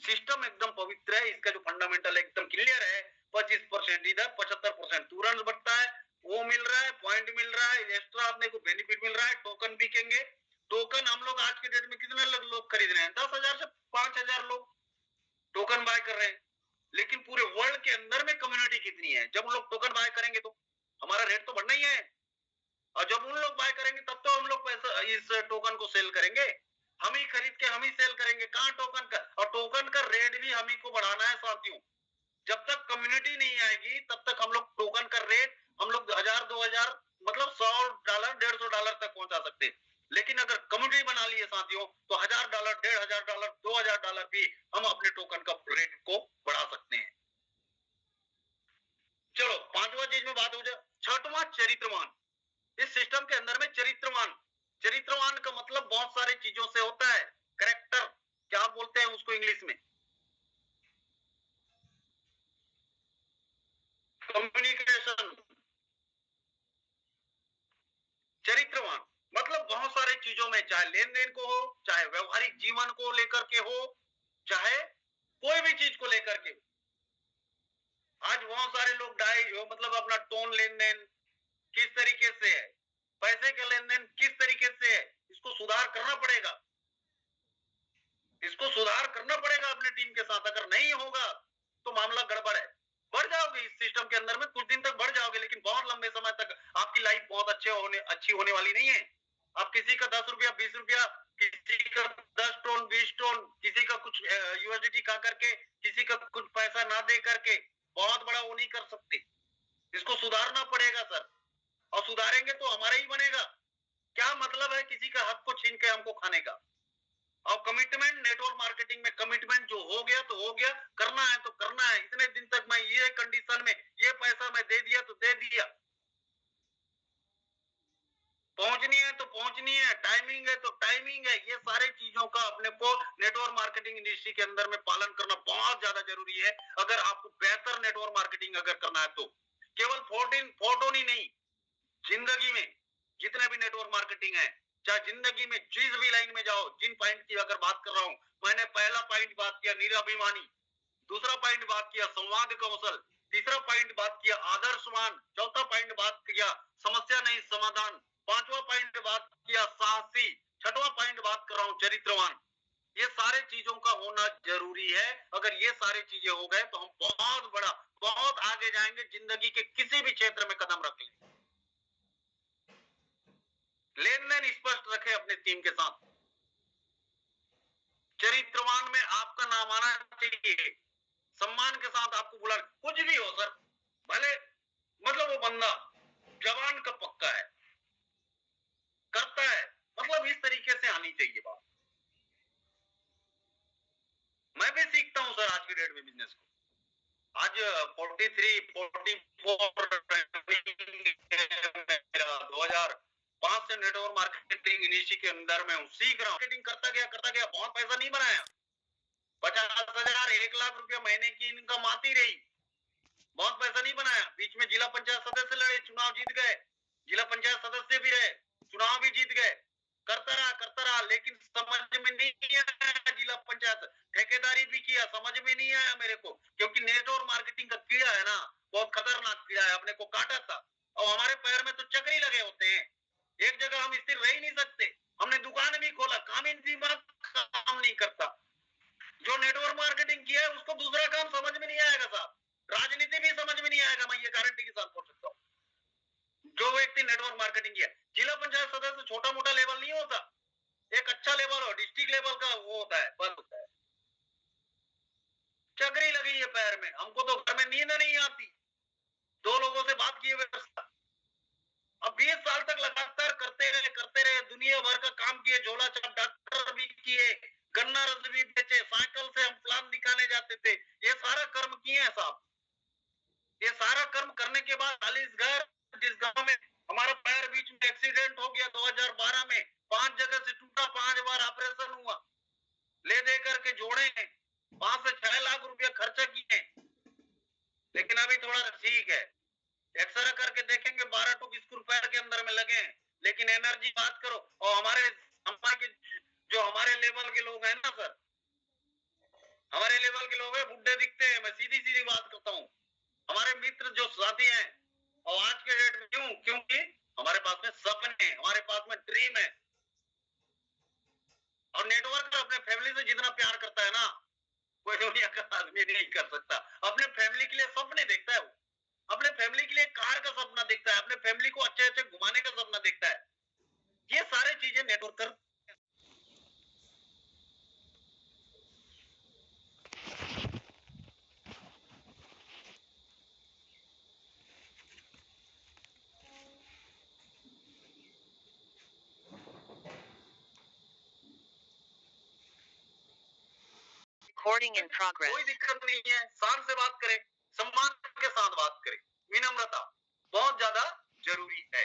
सिस्टम एकदम पवित्र है, इसका जो फंडामेंटल एकदम क्लियर है। 25% इधर, 75% तुरंत बढ़ता है, वो मिल रहा है, पॉइंट मिल रहा है, एक्स्ट्रा अपने को बेनिफिट मिल रहा है, टोकन बिकेंगे। टोकन हम लोग आज के डेट में कितने लोग खरीद रहे हैं? 10,000 से 5,000 लोग टोकन बाय कर रहे हैं। लेकिन पूरे वर्ल्ड के अंदर में कम्युनिटी कितनी है? जब लोग टोकन बाय करेंगे तो हमारा रेट तो बढ़ना ही है, और जब उन लोग बाय करेंगे तब तो हम लोग पैसा इस टोकन को सेल करेंगे, हम ही खरीद के हम ही सेल करेंगे। कहाँ टोकन का? और टोकन का रेट भी हम ही को बढ़ाना है साथियों। जब तक कम्युनिटी नहीं आएगी तब तक हम लोग टोकन का रेट हम लोग 1,000 2,000 मतलब $100 $150 तक पहुंचा सकते हैं। लेकिन अगर कम्युनिटी बना लिए साथियों तो $1,000 $1,500 $2,000 भी हम अपने टोकन का रेट को बढ़ा सकते हैं। चलो पांचवा चीज में बात हो जाए। छठवां चरित्रवान। इस सिस्टम के अंदर में चरित्रवान, चरित्रवान का मतलब बहुत सारी चीजों से होता है। कैरेक्टर क्या बोलते हैं उसको इंग्लिश में? कम्युनिकेशन। चरित्रवान मतलब बहुत सारे चीजों में, चाहे लेन देन को हो, चाहे व्यवहारिक जीवन को लेकर के हो, चाहे कोई भी चीज को लेकर के। आज बहुत सारे लोग मतलब अपना टोन लेन देन किस तरीके से है, पैसे का लेन देन किस तरीके से है, इसको सुधार करना पड़ेगा। इसको सुधार करना पड़ेगा अपने टीम के साथ। अगर नहीं होगा तो मामला गड़बड़ है। बढ़ जाओगे इस सिस्टम के अंदर में, कुछ दिन तक बढ़ जाओगे, लेकिन बहुत लंबे समय तक आपकी लाइफ बहुत अच्छी होने वाली नहीं है। आप किसी का 10 रुपया 20 रुपया, किसी का 10 टोन 20 टोन, किसी का कुछ यूएसडीटी खा करके, किसी का कुछ पैसा ना दे करके बहुत बड़ा वो नहीं कर सकते। इसको सुधारना पड़ेगा सर, और सुधारेंगे तो हमारा ही बनेगा। क्या मतलब है किसी का हक को छीन के हमको खाने का? और कमिटमेंट, नेटवर्क मार्केटिंग में कमिटमेंट जो हो गया तो हो गया, करना है तो करना है। इतने दिन तक मैं ये कंडीशन में ये पैसा मैं दे दिया तो दे दिया। पहुंचनी है तो पहुंचनी है, टाइमिंग है तो टाइमिंग है। ये सारे चीजों का अपने को नेटवर्क मार्केटिंग इंडस्ट्री के अंदर में पालन करना बहुत ज्यादा जरूरी है। अगर आपको बेहतर नेटवर्क मार्केटिंग अगर करना है तो केवल फोटो ही नहीं, जिंदगी में जितने भी नेटवर्क मार्केटिंग है, चाहे जिंदगी में जिस भी लाइन में जाओ, जिन पॉइंट की अगर बात कर रहा हूं, मैंने पहला पॉइंट बात किया निराभिमानी, दूसरा पॉइंट बात किया संवाद कौशल, तीसरा पॉइंट बात किया आदर्शवान, चौथा पॉइंट बात किया समस्या नहीं समाधान, पांचवा पॉइंट बात किया साहसी, छठवां पॉइंट बात कर रहा हूं चरित्रवान। ये सारे चीजों का होना जरूरी है। अगर ये सारी चीजें हो गए तो हम बहुत आगे जाएंगे, जिंदगी के किसी भी क्षेत्र में कदम रख लेंगे। लेन देन स्पष्ट रखे अपने टीम के साथ। चरित्रवान में आपका नाम आना चाहिए, सम्मान के साथ आपको बुला, कुछ भी हो सर, भले मतलब वो बंदा जवान का पक्का है, करता है, मतलब इस तरीके से आनी चाहिए बात। मैं भी सीखता हूं सर आज की डेट में बिजनेस को। आज 43 44 2005 से नेटवर्क मार्केटिंग इंडस्ट्री के अंदर में हूँ, सीख रहा हूँ। मार्केटिंग करता गया, बहुत पैसा नहीं बनाया। 50,000 1 लाख रुपया महीने की इनकम आती रही, बहुत पैसा नहीं बनाया। बीच में जिला पंचायत सदस्य लड़े, चुनाव जीत गए, जिला पंचायत सदस्य भी रहे, चुनाव भी जीत गए, करता रहा, लेकिन समझ में नहीं आया। जिला पंचायत ठेकेदारी भी किया, समझ में नहीं आया मेरे को, क्योंकि नेटवर्क मार्केटिंग का कीड़ा है ना, बहुत खतरनाक कीड़ा है, अपने को काटा था। और हमारे पैर में तो चक्कर ही लगे होते हैं, एक जगह हम स्थिर रह ही नहीं सकते। हमने दुकान भी खोला, काम नहीं करता। जो नेटवर्क मार्केटिंग किया है उसको दूसरा काम समझ में नहीं आएगा साहब, राजनीति भी समझ में नहीं आएगा, मैं ये गारंटी के साथ बोल सकता हूँ। जो व्यक्ति नेटवर्क मार्केटिंग किया, जिला पंचायत सदस्य छोटा मोटा लेवल नहीं होता, एक अच्छा लेवल हो, डिस्ट्रिक्ट लेवल का वो होता है, पद होता है। चक्री लगी है पैर में, हमको तो घर में नींद नहीं आती, 2 लोगों से बात किए हुए। अब 20 साल तक लगातार करते रहे, दुनिया भर का काम किए, झोला छाप डॉक्टर भी किए, गन्ना रस भी बेचे, साइकिल से हम प्लान दिखाने जाते थे, ये सारा कर्म किए हैं साहब। ये सारा कर्म करने के बाद जिस गांव में हमारा पैर बीच में एक्सीडेंट हो गया 2012 में, 5 जगह से टूटा, 5 बार ऑपरेशन हुआ, ले दे करके जोड़े, 5 से 6 लाख रुपया खर्चा किए, लेकिन अभी थोड़ा ठीक है। एक्सरे करके देखेंगे 12 टूक स्क्रू पैर के अंदर में लगे हैं, लेकिन एनर्जी बात करो। और हमारे जो हमारे लेवल के लोग हैं ना सर, हमारे लेवल के लोग हैं, बुड्ढे दिखते हैं, मैं सीधी सीधी बात करता हूँ। हमारे मित्र जो साथी हैं, और आज के डेट में क्योंकि हमारे पास में सपने हैं, हमारे पास में ड्रीम है। और नेटवर्कर अपने फैमिली से जितना प्यार करता है ना, कोई दुनिया का आदमी नहीं कर सकता। अपने फैमिली के लिए सपने देखता है वो, अपने फैमिली के लिए कार का सपना देखता है, अपने फैमिली को अच्छे अच्छे घुमाने का सपना देखता है। ये सारी चीजें नेटवर्कर Recording in progress. कोई दिक्कत नहीं है, शान से बात करें, सम्मान के साथ बात करें, विनम्रता बहुत ज्यादा जरूरी है।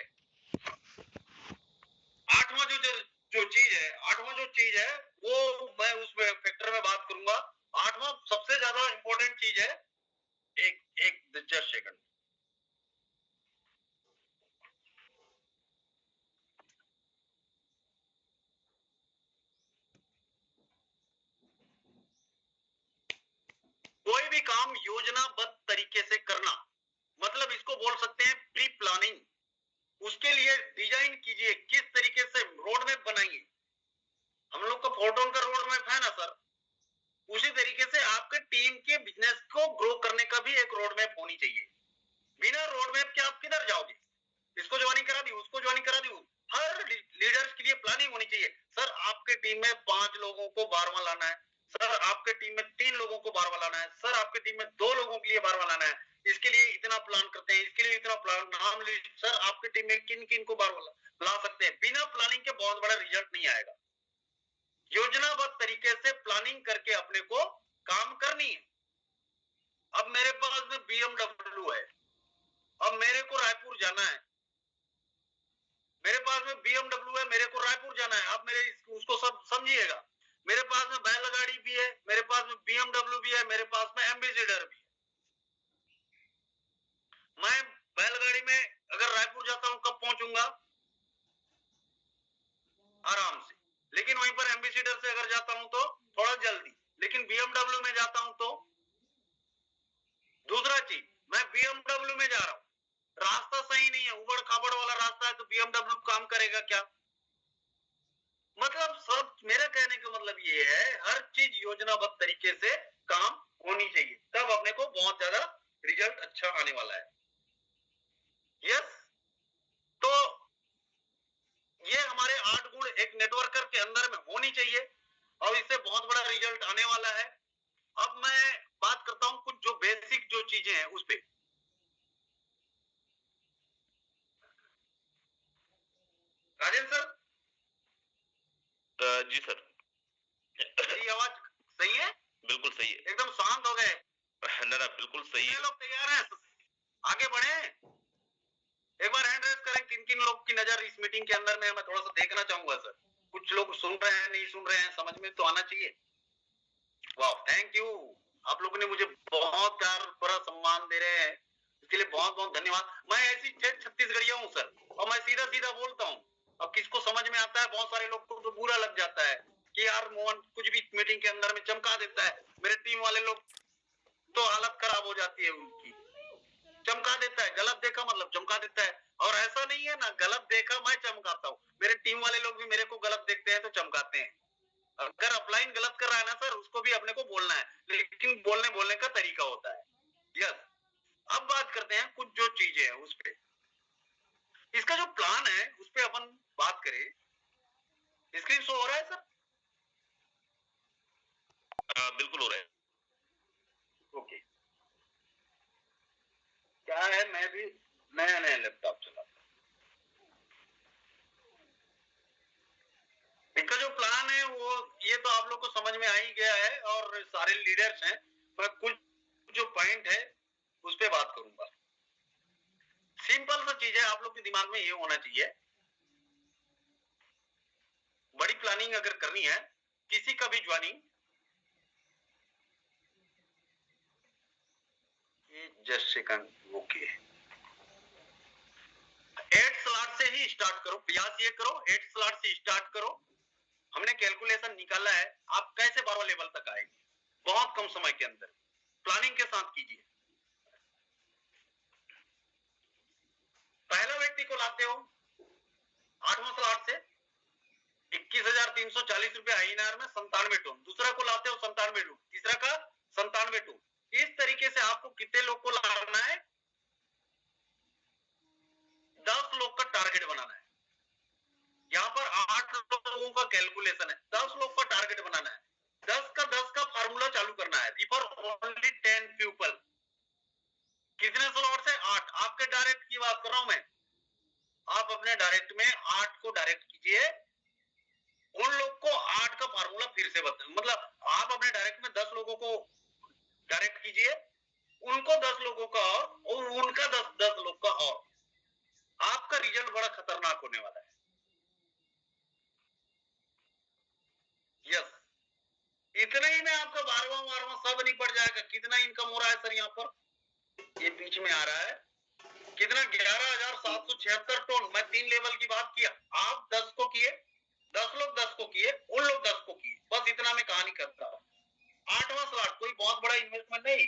आठवां जो चीज है वो मैं उस फैक्टर में बात करूंगा। आठवां सबसे ज्यादा इंपॉर्टेंट चीज है, एक जस्ट सेकंड, कोई भी काम योजनाबद्ध तरीके से करना, मतलब इसको बोल सकते हैं प्री प्लानिंग। उसके लिए डिजाइन कीजिए, किस तरीके से रोड मैप बनाएंगे। हम लोग का फोटोन का रोड मैप है ना सर, उसी तरीके से आपके टीम के बिजनेस को ग्रो करने का भी एक रोड मैप होनी चाहिए। बिना रोड मैप के आप किधर जाओगे? इसको ज्वाइनिंग करा दी, उसको ज्वाइनिंग करा दी। हर लीडर्स के लिए प्लानिंग होनी चाहिए। सर आपके टीम में 5 लोगों को 12वां लाना है, सर आपके टीम में 3 लोगों को 12वां लाना है, सर आपके टीम में 2 लोगों के लिए 12वां लाना है, इसके लिए इतना प्लान करते हैं, इसके लिए इतना प्लान, नाम लिस्ट, सर आपके टीम में किन किन को 12वां ला सकते हैं। बिना प्लानिंग के बहुत बड़ा रिजल्ट नहीं आएगा। योजनाबद्ध तरीके से प्लानिंग करके अपने को काम करनी है। अब मेरे पास में BMW है, अब मेरे को रायपुर जाना है, मेरे पास में BMW है, मेरे को रायपुर जाना है। अब मेरे उसको सब समझिएगा, मेरे पास में बैलगाड़ी भी है, मेरे पास में BMW भी है, मेरे पास में एम्बेसडर भी है। मैं बैलगाड़ी में अगर रायपुर जाता हूं कब पहुंचूंगा? आराम से। लेकिन वहीं पर एम्बेसडर से अगर जाता हूं तो थोड़ा जल्दी, लेकिन BMW में जाता हूं तो दूसरा चीज, मैं BMW में जा रहा हूं, रास्ता सही नहीं है, उबड़ खाबड़ वाला रास्ता है, तो BMW काम करेगा क्या? मतलब सब, मेरा कहने का मतलब ये है, हर चीज योजनाबद्ध तरीके से काम होनी चाहिए, तब अपने को बहुत ज्यादा रिजल्ट अच्छा आने वाला है। यस, तो ये हमारे 8 गुण एक नेटवर्कर के अंदर में होनी चाहिए और इससे बहुत बड़ा रिजल्ट आने वाला है। अब मैं बात करता हूं कुछ जो बेसिक जो चीजें हैं उस पे। राजेंद्र सर, जी सर, मेरी आवाज सही है? बिल्कुल सही है। एकदम शांत हो गए? ना बिल्कुल सही है। लोग तैयार हैं? आगे बढ़े? एक बार हैंड रेज करें, किन किन लोग की नजर इस मीटिंग के अंदर में मैं थोड़ा सा देखना चाहूंगा सर। कुछ लोग सुन रहे हैं, नहीं सुन रहे हैं, समझ में तो आना चाहिए। वाह, थैंक यू, आप लोगों ने मुझे बहुत प्यार भरा सम्मान दे रहे हैं, इसके लिए बहुत बहुत धन्यवाद। मैं ऐसी छत्तीसगढ़िया हूँ सर, और मैं सीधा सीधा बोलता हूँ। अब किसको समझ में आता है, बहुत सारे लोग को तो बुरा लग जाता है कि यार मोहन कुछ भी मीटिंग के अंदर में चमका देता है। मेरे टीम वाले लोग तो हालत खराब हो जाती है उनकी, चमका देता है, गलत देखा मतलब चमका देता है। और ऐसा नहीं है ना, गलत देखा मैं चमकाता हूँ, मेरे टीम वाले लोग भी मेरे को गलत देखते हैं तो चमकाते हैं। अगर अपलाइन गलत कर रहा है ना सर, उसको भी अपने को बोलना है, लेकिन बोलने का तरीका होता है। यस, अब बात करते हैं कुछ जो चीजें हैं उस पे। इसका जो प्लान है उस पे अपन बात करें। स्क्रीन शो हो रहा है सर? बिल्कुल हो रहा है। ओके, क्या है, मैं भी नया लैपटॉप चलाता हूं। इसका जो प्लान है वो, ये तो आप लोग को समझ में आ ही गया है और सारे लीडर्स हैं। मैं कुछ जो पॉइंट है उस पे बात करूंगा। सिंपल सा चीज है, आप लोग के दिमाग में ये होना चाहिए, बड़ी प्लानिंग अगर करनी है किसी का भी joining, just second, okay, 8 slot से ही स्टार्ट करो, प्रयास ये करो 8 स्लॉट से स्टार्ट करो। हमने कैलकुलेशन निकाला है, आप कैसे 12 लेवल तक आएंगे बहुत कम समय के अंदर। प्लानिंग के साथ कीजिए। पहला व्यक्ति को लाते हो 8वां स्लॉट से 21,340 रुपए आईएनआर में 97 टन, दूसरा को लाते हो 97 टन, तीसरा का 97 टन। इस तरीके से आपको कितने लोग को लाना है? 10 लोग का टारगेट बनाना है। यहाँ पर 8 लोगों का कैलकुलेशन है, 10 लोग का टारगेट बनाना है। 10 का फार्मूला चालू करना है। Refer only 10 people. कितने स्लॉट है? 8। आपके डायरेक्ट की बात कर रहा हूं मैं। आप अपने डायरेक्ट में 8 को डायरेक्ट कीजिए। उन लोग को 8 का फार्मूला फिर से बताएं, मतलब आप अपने डायरेक्ट में 10 लोगों को डायरेक्ट कीजिए, उनको 10 लोगों का और उनका 10 लोग का और। आपका रिजल्ट बड़ा खतरनाक होने वाला है। यस, इतना ही में आपका 12वां सब नहीं पड़ जाएगा। कितना इनकम हो रहा है सर? यहाँ पर ये बीच में आ रहा है कितना? 11,776 टन। मैं 3 लेवल की बात किया, आप 10 को किए, 10 लोग 10 को किए, उन लोग 10 को किए, बस इतना में कहानी करता हूं। 8वां स्लॉट कोई बहुत बड़ा इन्वेस्टमेंट नहीं।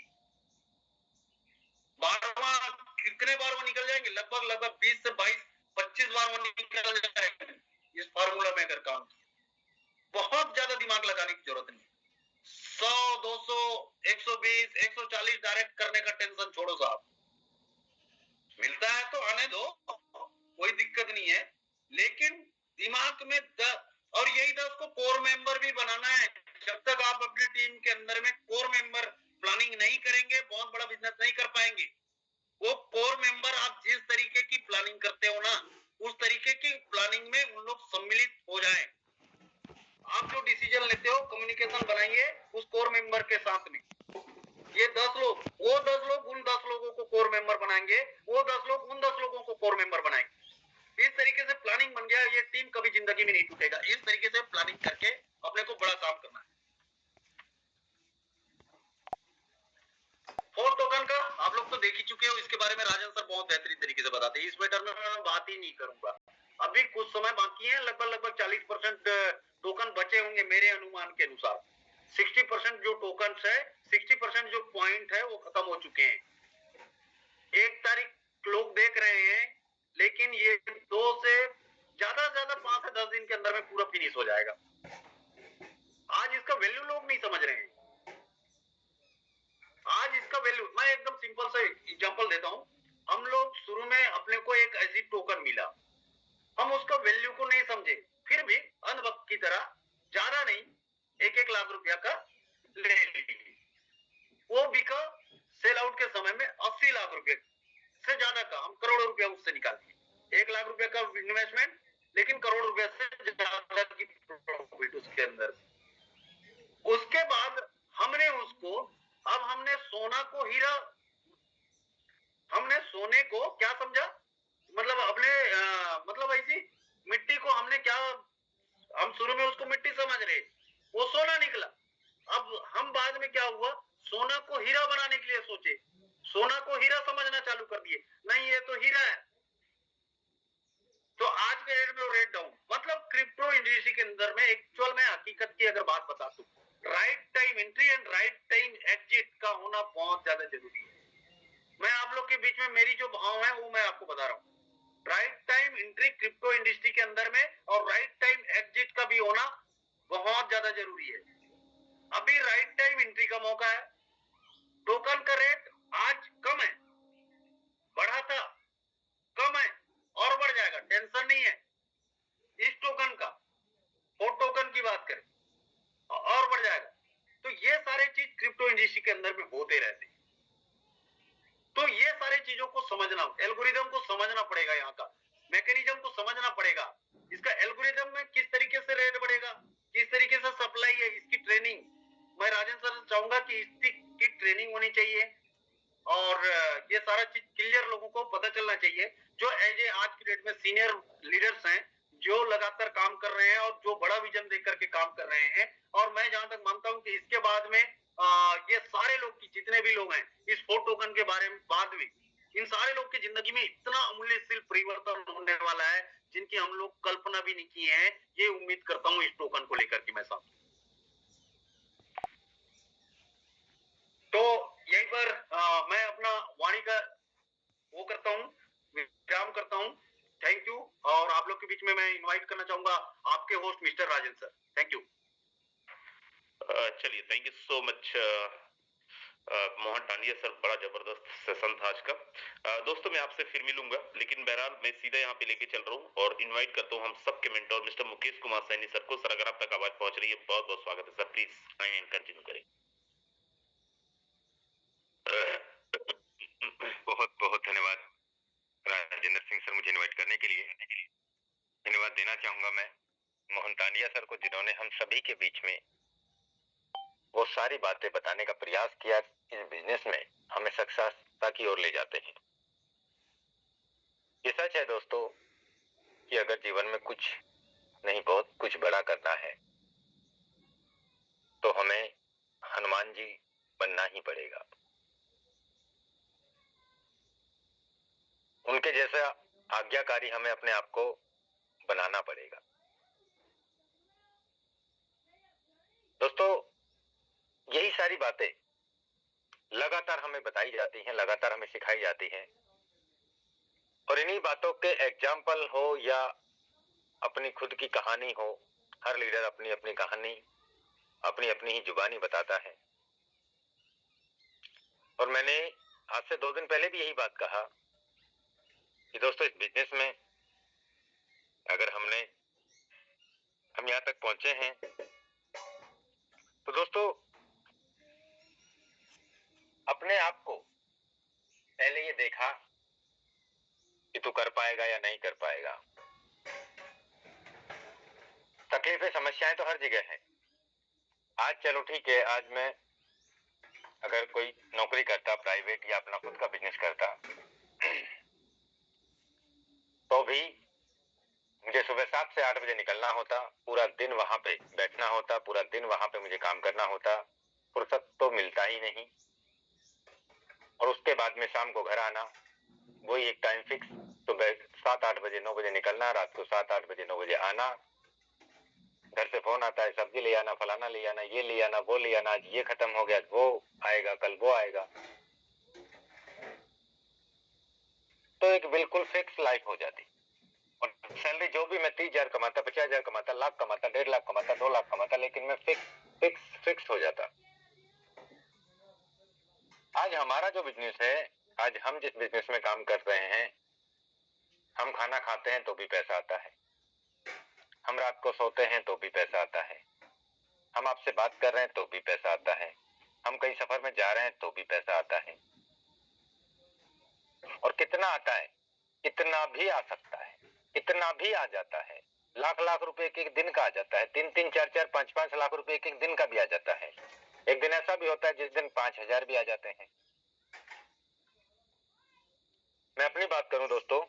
12वां कितने बार वो निकल जाएंगे? लगभग 20 से 22 25 बार वो निकल जाएंगे इस फार्मूला में अगर काम किया। बहुत ज्यादा दिमाग लगाने की जरूरत नहीं। 100, 200, 120, 140 डायरेक्ट करने का टेंशन छोड़ो साहब। मिलता है तो आने दो, कोई दिक्कत नहीं है, लेकिन दिमाग में 10 और यही 10 को कोर मेंबर भी बनाना है। जब तक आप अपनी टीम के अंदर में कोर मेंबर प्लानिंग नहीं करेंगे, बहुत बड़ा बिजनेस नहीं कर पाएंगे। वो कोर मेंबर आप जिस तरीके की प्लानिंग करते हो ना, उस तरीके की प्लानिंग में उन लोग सम्मिलित हो जाएं। आप जो डिसीजन लेते हो, कम्युनिकेशन बनाइए उस कोर मेंबर के साथ में। ये 10 लोग, वो 10 लोग उन 10 लोगों को कोर मेंबर बनाएंगे, वो 10 लोग उन 10 लोगों को कोर मेंबर बनाएंगे। इस तरीके से प्लानिंग बन गया। ये टीम कभी जिंदगी में नहीं टूटेगा। इस तरीके से प्लानिंग करके अपने को बड़ा काम करना है। 4 टोकन का आप लोग तो देख ही चुके हो, इसके बारे में राजन सर बहुत बेहतरीन तरीके से बताते हैं। इस मैटर में मैं बात ही नहीं करूंगा। अभी कुछ समय बाकी है, लगभग 40% टोकन बचे होंगे मेरे अनुमान के अनुसार। 60% जो टोकन है, 60% जो पॉइंट है वो खत्म हो चुके हैं। 1 तारीख लोग देख रहे हैं, लेकिन ये 2 से ज्यादा 5 से 10 दिन के अंदर में पूरा फिनिश हो जाएगा। आज इसका वैल्यू लोग नहीं समझ रहे हैं। आज इसका वैल्यू मैं एकदम सिंपल सा एग्जांपल देता हूं। हम लोग शुरू में अपने को एक ऐसी टोकन मिला, हम उसका वैल्यू को नहीं समझे, फिर भी अंधभक्त की तरह ज्यादा नहीं 1-1 लाख रुपया का ले ली। वो बिका सेल आउट के समय में 80 लाख रुपए से ज्यादा का, हम करोड़ों रुपया उससे निकाल दिए। 1 लाख रुपए का इन्वेस्टमेंट, लेकिन करोड़ रुपए से ज्यादा की प्रॉफिट उसके अंदर। उसके बाद हमने उसको, अब हमने सोना को हीरा, हमने सोने को क्या समझा, मतलब अपने मतलब ऐसी मिट्टी को हमने क्या, हम शुरू में उसको मिट्टी समझ रहे, वो सोना निकला। अब हम बाद में क्या हुआ, सोना को हीरा बनाने के लिए सोचे, सोना को हीरा समझना चालू कर दिए। नहीं, ये तो हीरा है, तो आज के रेट में रेट डाउन। मतलब क्रिप्टो इंडस्ट्री के अंदर में एक्चुअल में हकीकत की अगर बात बता दूं, right time entry and right time exit का होना बहुत ज्यादा जरूरी है। मैं आप लोग के बीच में मेरी जो भाव है वो मैं आपको बता रहा हूँ। Right time entry crypto industry के अंदर में और राइट टाइम एग्जिट का भी होना बहुत ज्यादा जरूरी है। अभी राइट टाइम एंट्री का मौका है। टोकन का रेट आज कम है, बढ़ा था, कम है और बढ़ जाएगा, टेंशन नहीं है। इस टोकन का, और टोकन की बात करें, और बढ़ जाएगा। तो ये सारे चीज क्रिप्टो इंडस्ट्री के अंदर में होते रहते हैं। तो ये सारे चीजों को समझना, एल्गोरिदम को समझना पड़ेगा, यहाँ का मैकेनिज्म को समझना पड़ेगा। इसका एल्गोरिदम में किस तरीके से रेट बढ़ेगा, किस तरीके से सप्लाई है, इसकी ट्रेनिंग मैं राजन सर से चाहूंगा कि इसकी ट्रेनिंग होनी चाहिए और ये सारा चीज क्लियर लोगों को पता चलना चाहिए। जो एज ए आज की डेट में सीनियर लीडर्स हैं, जो लगातार काम कर रहे हैं और जो बड़ा विजन देकर के काम कर रहे हैं। और मैं जहां तक मानता हूं कि इसके बाद में ये सारे लोग की, जितने भी लोग हैं इस 4 टोकन के बारे में बाद में, इन सारे लोग की जिंदगी में इतना अमूल्यशील परिवर्तन होने वाला है, जिनकी जिनकी हम लोग कल्पना भी नहीं की है। ये उम्मीद करता हूँ इस टोकन को लेकर के मैं साहब। तो यहीं पर मैं अपना वाणी का वो करता हूँ, विराम करता हूँ। Thank you. और आप लोग के बीच में मैं इनवाइट करना चाहूंगा आपके host mister Rajan sir. Thank you. चलिए, thank you so much Mohan Tandia sir, बड़ा जबरदस्त सेशन था आज का। दोस्तों मैं आपसे फिर मिलूंगा, लेकिन बहरहाल मैं सीधा यहाँ पे लेके चल रहा हूँ और इनवाइट करता हूँ हम सबके mentor mister Mukesh Kumar Saini sir को। सर अगर आप तक आवाज पहुंच रही है, बहुत बहुत स्वागत है सर, प्लीज कंटिन्यू करें। बहुत बहुत धन्यवाद राजेंद्र सिंह सर, मुझे इनवाइट करने के लिए। धन्यवाद देना चाहूंगा मैं मोहन टांडिया सर को, जिन्होंने हम सभी के बीच में वो सारी बातें बताने का प्रयास किया इस बिजनेस में हमें सक्सेस की ओर ले जाते हैं। ये सच है दोस्तों कि अगर जीवन में कुछ नहीं बहुत कुछ बड़ा करना है तो हमें हनुमान जी बनना ही पड़ेगा। उनके जैसा आज्ञाकारी हमें अपने आप को बनाना पड़ेगा। दोस्तों यही सारी बातें लगातार हमें बताई जाती हैं, लगातार हमें सिखाई जाती हैं, और इन्हीं बातों के एग्जाम्पल हो या अपनी खुद की कहानी हो, हर लीडर अपनी अपनी कहानी अपनी अपनी ही जुबानी बताता है। और मैंने आज से 2 दिन पहले भी यही बात कहा कि दोस्तों इस बिजनेस में अगर हम यहाँ तक पहुंचे हैं तो दोस्तों अपने आप को पहले ये देखा कि तू कर पाएगा या नहीं कर पाएगा। तकलीफें समस्याएं तो हर जगह हैं। आज चलो ठीक है, आज मैं अगर कोई नौकरी करता प्राइवेट या अपना खुद का बिजनेस करता तो भी मुझे सुबह 7 से 8 बजे निकलना होता, पूरा दिन वहां पे बैठना होता, पूरा दिन वहां पे मुझे काम करना होता, फुर्सत तो मिलता ही नहीं। और उसके बाद में शाम को घर आना, वही एक टाइम फिक्स, सुबह 7-8 बजे 9 बजे निकलना, रात को 7-8 बजे 9 बजे आना। घर से फोन आता है, सब्जी ले आना, फलाना ले आना, ये ले आना, वो ले आना, आज ये खत्म हो गया, वो आएगा, कल वो आएगा। तो एक बिल्कुल फिक्स लाइफ हो जाती। और सैलरी जो भी मैं 30,000 कमाता, 50,000 कमाता, लाख कमाता, 1.5 लाख कमाता, 2 लाख कमाता, लेकिन मैं फिक्स हो जाता। आज हमारा जो बिजनेस है, आज हम जिस बिजनेस में काम कर रहे हैं, हम खाना खाते हैं तो भी पैसा आता है, हम रात को सोते हैं तो भी पैसा आता है, हम आपसे बात कर रहे हैं तो भी पैसा आता है, हम कहीं सफर में जा रहे हैं तो भी पैसा आता है। और कितना आता है? कितना भी आ सकता है, कितना भी आ जाता है। लाख लाख रुपए एक एक दिन का आ जाता है, 3-3, 4-4, 5-5 लाख रुपए एक एक दिन का भी आ जाता है। एक दिन ऐसा भी होता है जिस दिन 5,000 भी आ जाते हैं। मैं अपनी बात करूं दोस्तों,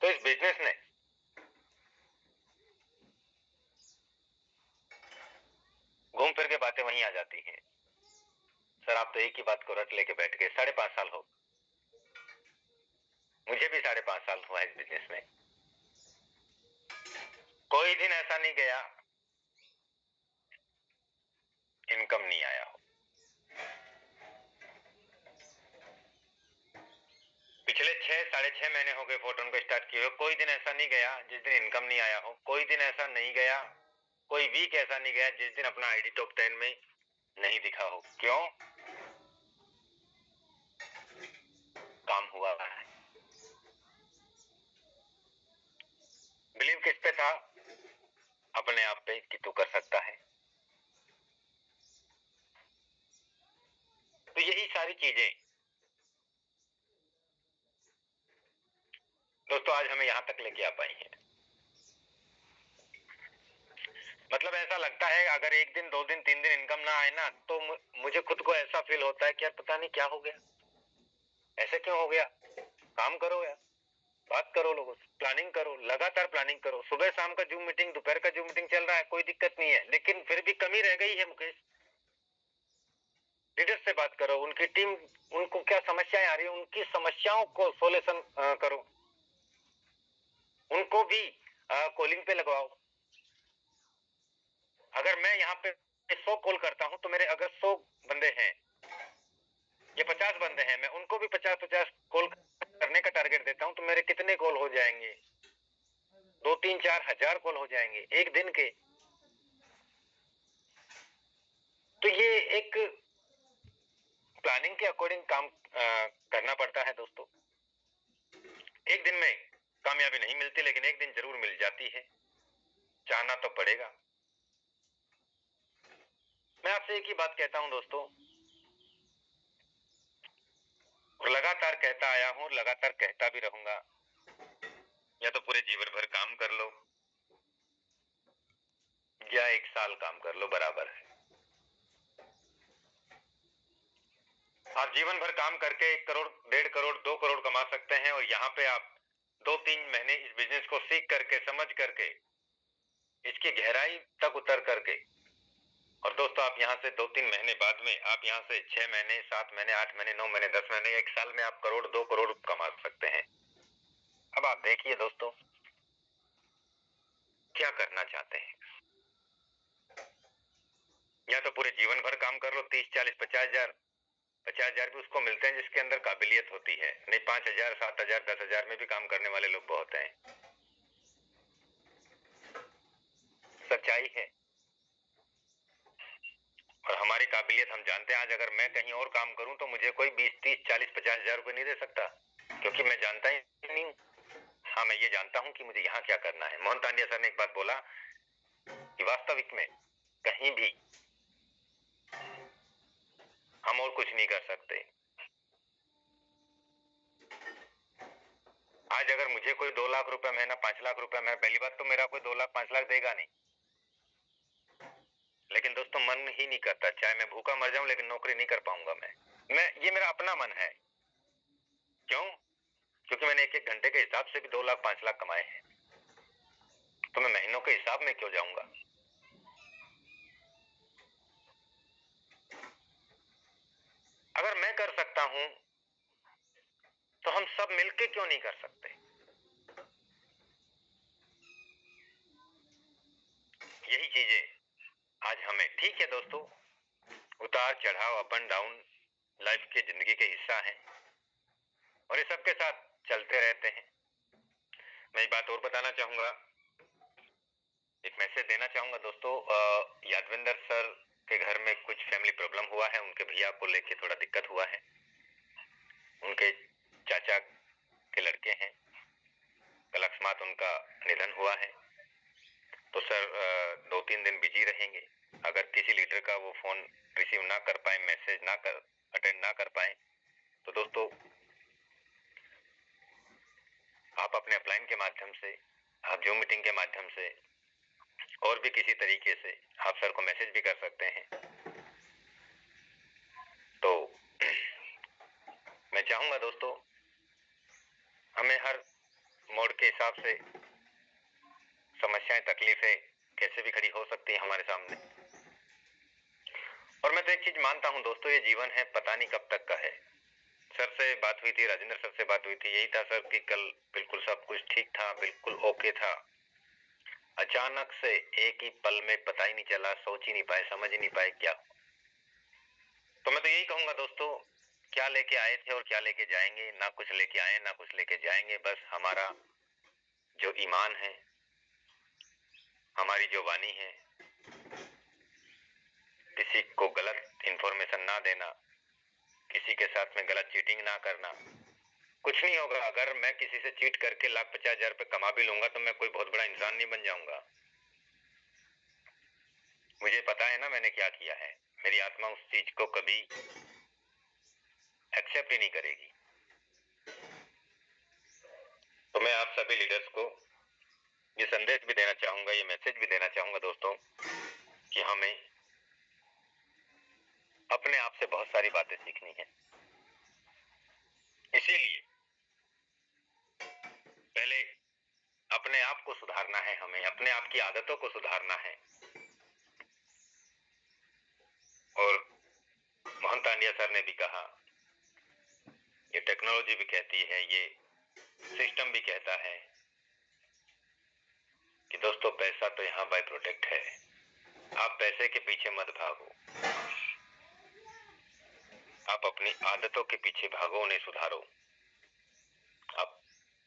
तो इस बिजनेस ने घूम फिर के बातें वहीं आ जाती हैं। सर आप तो एक ही बात को रट लेके बैठ गए। 5.5 साल हो, मुझे भी 5.5 साल हुआ है इस बिजनेस में। कोई दिन ऐसा नहीं गया इनकम नहीं आया हो। पिछले 6-6.5 महीने हो गए फोटोन को स्टार्ट किए हुए, कोई दिन ऐसा नहीं गया जिस दिन इनकम नहीं आया हो। कोई दिन ऐसा नहीं गया, कोई वीक ऐसा नहीं गया जिस दिन अपना आईडी टॉप 10 में नहीं दिखा हो। क्यों? काम हुआ है। बिलीव किस पे था? अपने आप पे कि तू कर सकता है। तो यही सारी चीजें दोस्तों आज हमें यहां तक लेके आ पाई हैं। मतलब ऐसा लगता है अगर 1 दिन 2 दिन 3 दिन इनकम ना आए ना, तो मुझे खुद को ऐसा फील होता है कि यार पता नहीं क्या हो गया, ऐसे क्यों हो गया। काम करो यार, बात करो लोगों से, प्लानिंग करो, लगातार प्लानिंग करो। सुबह शाम का जूम मीटिंग, दोपहर का जूम मीटिंग चल रहा है, कोई दिक्कत नहीं है, लेकिन फिर भी कमी रह गई है मुकेश। लीडर से बात करो, उनकी टीम, उनको क्या समस्याएं आ रही है, उनकी समस्याओं को सोल्यूशन करो। उनको भी कॉलिंग पे लगवाओ। अगर मैं यहाँ पे 100 कॉल करता हूं तो मेरे अगर 100 बंदे हैं या 50 बंदे हैं, मैं उनको भी 50-50 कॉल करने का टारगेट देता हूं तो मेरे कितने कॉल हो जाएंगे? 2-3-4 हजार कॉल हो जाएंगे एक दिन के। तो ये एक प्लानिंग के अकॉर्डिंग काम करना पड़ता है दोस्तों। एक दिन में कामयाबी नहीं मिलती, लेकिन एक दिन जरूर मिल जाती है, चाहना तो पड़ेगा। मैं आपसे एक ही बात कहता हूं दोस्तों, और लगातार कहता आया हूं और लगातार कहता भी रहूंगा, या तो पूरे जीवन भर काम कर लो या 1 साल काम कर लो, बराबर है। आप जीवन भर काम करके 1 करोड़, 1.5 करोड़, 2 करोड़ कमा सकते हैं, और यहाँ पे आप 2-3 महीने इस बिजनेस को सीख करके, समझ करके, इसकी गहराई तक उतर करके, और दोस्तों आप यहाँ से 2-3 महीने बाद में आप यहाँ से 6 महीने, 7 महीने, 8 महीने, 9 महीने, 10 महीने, 1 साल में आप करोड़, 2 करोड़ कमा सकते हैं। अब आप देखिए दोस्तों, क्या करना चाहते हैं? या तो पूरे जीवन भर काम कर लो, 30, 40, 50 हजार, 50 हजार भी उसको मिलते हैं जिसके अंदर काबिलियत होती है। नहीं, 5 हजार, 7 हजार, 10 हजार में भी काम करने वाले लोग बहुत हैं। सच्चाई है। और हमारी काबिलियत हम जानते हैं। आज अगर मैं कहीं और काम करूं तो मुझे कोई 20, 30, 40, 50 हजार रुपए नहीं दे सकता, क्योंकि मैं जानता ही नहीं हूं। हाँ, मैं ये जानता हूं कि मुझे यहाँ क्या करना है। मोहन तांडिया सर ने एक बात बोला कि वास्तविक में कहीं भी हम और कुछ नहीं कर सकते। आज अगर मुझे कोई 2 लाख रुपए महीना, 5 लाख रुपए महीना, पहली बात तो मेरा कोई 2 लाख, 5 लाख देगा नहीं। लेकिन दोस्तों मन ही नहीं करता, चाहे मैं भूखा मर जाऊं लेकिन नौकरी नहीं कर पाऊंगा मैं ये मेरा अपना मन है। क्यों? क्योंकि मैंने 1-1 घंटे के हिसाब से भी 2 लाख, 5 लाख कमाए हैं, तो मैं महीनों के हिसाब में क्यों जाऊंगा? अगर मैं कर सकता हूं तो हम सब मिलके क्यों नहीं कर सकते? यही चीजें आज हमें, ठीक है दोस्तों, उतार चढ़ाव, अप एंड डाउन लाइफ के, जिंदगी के हिस्सा है, और ये सबके साथ चलते रहते हैं। मैं एक बात और बताना चाहूंगा, एक मैसेज देना चाहूंगा दोस्तों। यादविंदर सर के घर में कुछ फैमिली प्रॉब्लम हुआ है, उनके भैया को लेके थोड़ा दिक्कत हुआ है। उनके चाचा के लड़के हैं, कल अकस्मात उनका निधन हुआ है। तो सर 2-3 दिन बिजी रहेंगे। अगर किसी लीडर का वो फोन रिसीव ना कर पाए, मैसेज ना कर, अटेंड ना कर पाए, तो दोस्तों आप अपने अपलाइन के माध्यम से, आप जूम मीटिंग के माध्यम से, और भी किसी तरीके से आप सर को मैसेज भी कर सकते हैं। तो मैं चाहूंगा दोस्तों, हमें हर मोड़ के हिसाब से समस्याएं, तकलीफें कैसे भी खड़ी हो सकती है हमारे सामने। और मैं तो एक चीज मानता हूं दोस्तों, ये जीवन है, पता नहीं कब तक का है। सर से बात हुई थी, राजेंद्र सर से बात हुई थी, यही था सर कि कल बिल्कुल सब कुछ ठीक था, बिल्कुल ओके था। अचानक से एक ही पल में पता ही नहीं चला, सोच ही नहीं पाए, समझ ही नहीं पाए क्या। तो मैं तो यही कहूंगा दोस्तों, क्या लेके आए थे और क्या लेके जाएंगे? ना कुछ लेके आए, ना कुछ लेके जाएंगे। बस हमारा जो ईमान है, हमारी जो वाणी है, किसी को गलत इंफॉर्मेशन ना देना, किसी के साथ में गलत चीटिंग ना करना। कुछ नहीं होगा। अगर मैं किसी से चीट करके 1,50,000 रुपए कमा भी लूंगा तो मैं कोई बहुत बड़ा इंसान नहीं बन जाऊंगा। मुझे पता है ना मैंने क्या किया है। मेरी आत्मा उस चीज को कभी एक्सेप्ट ही नहीं करेगी। तो मैं आप सभी लीडर्स को ये संदेश भी देना चाहूंगा, ये मैसेज भी देना चाहूंगा दोस्तों, कि हमें अपने आप से बहुत सारी बातें सीखनी है। इसीलिए पहले अपने आप को सुधारना है, हमें अपने आप की आदतों को सुधारना है। और मोहन तांडिया सर ने भी कहा, ये टेक्नोलॉजी भी कहती है, ये सिस्टम भी कहता है दोस्तों पैसा तो यहाँ बाय प्रोडक्ट है, आप पैसे के पीछे मत भागो, आप अपनी आदतों के पीछे भागो, उन्हें सुधारो, आप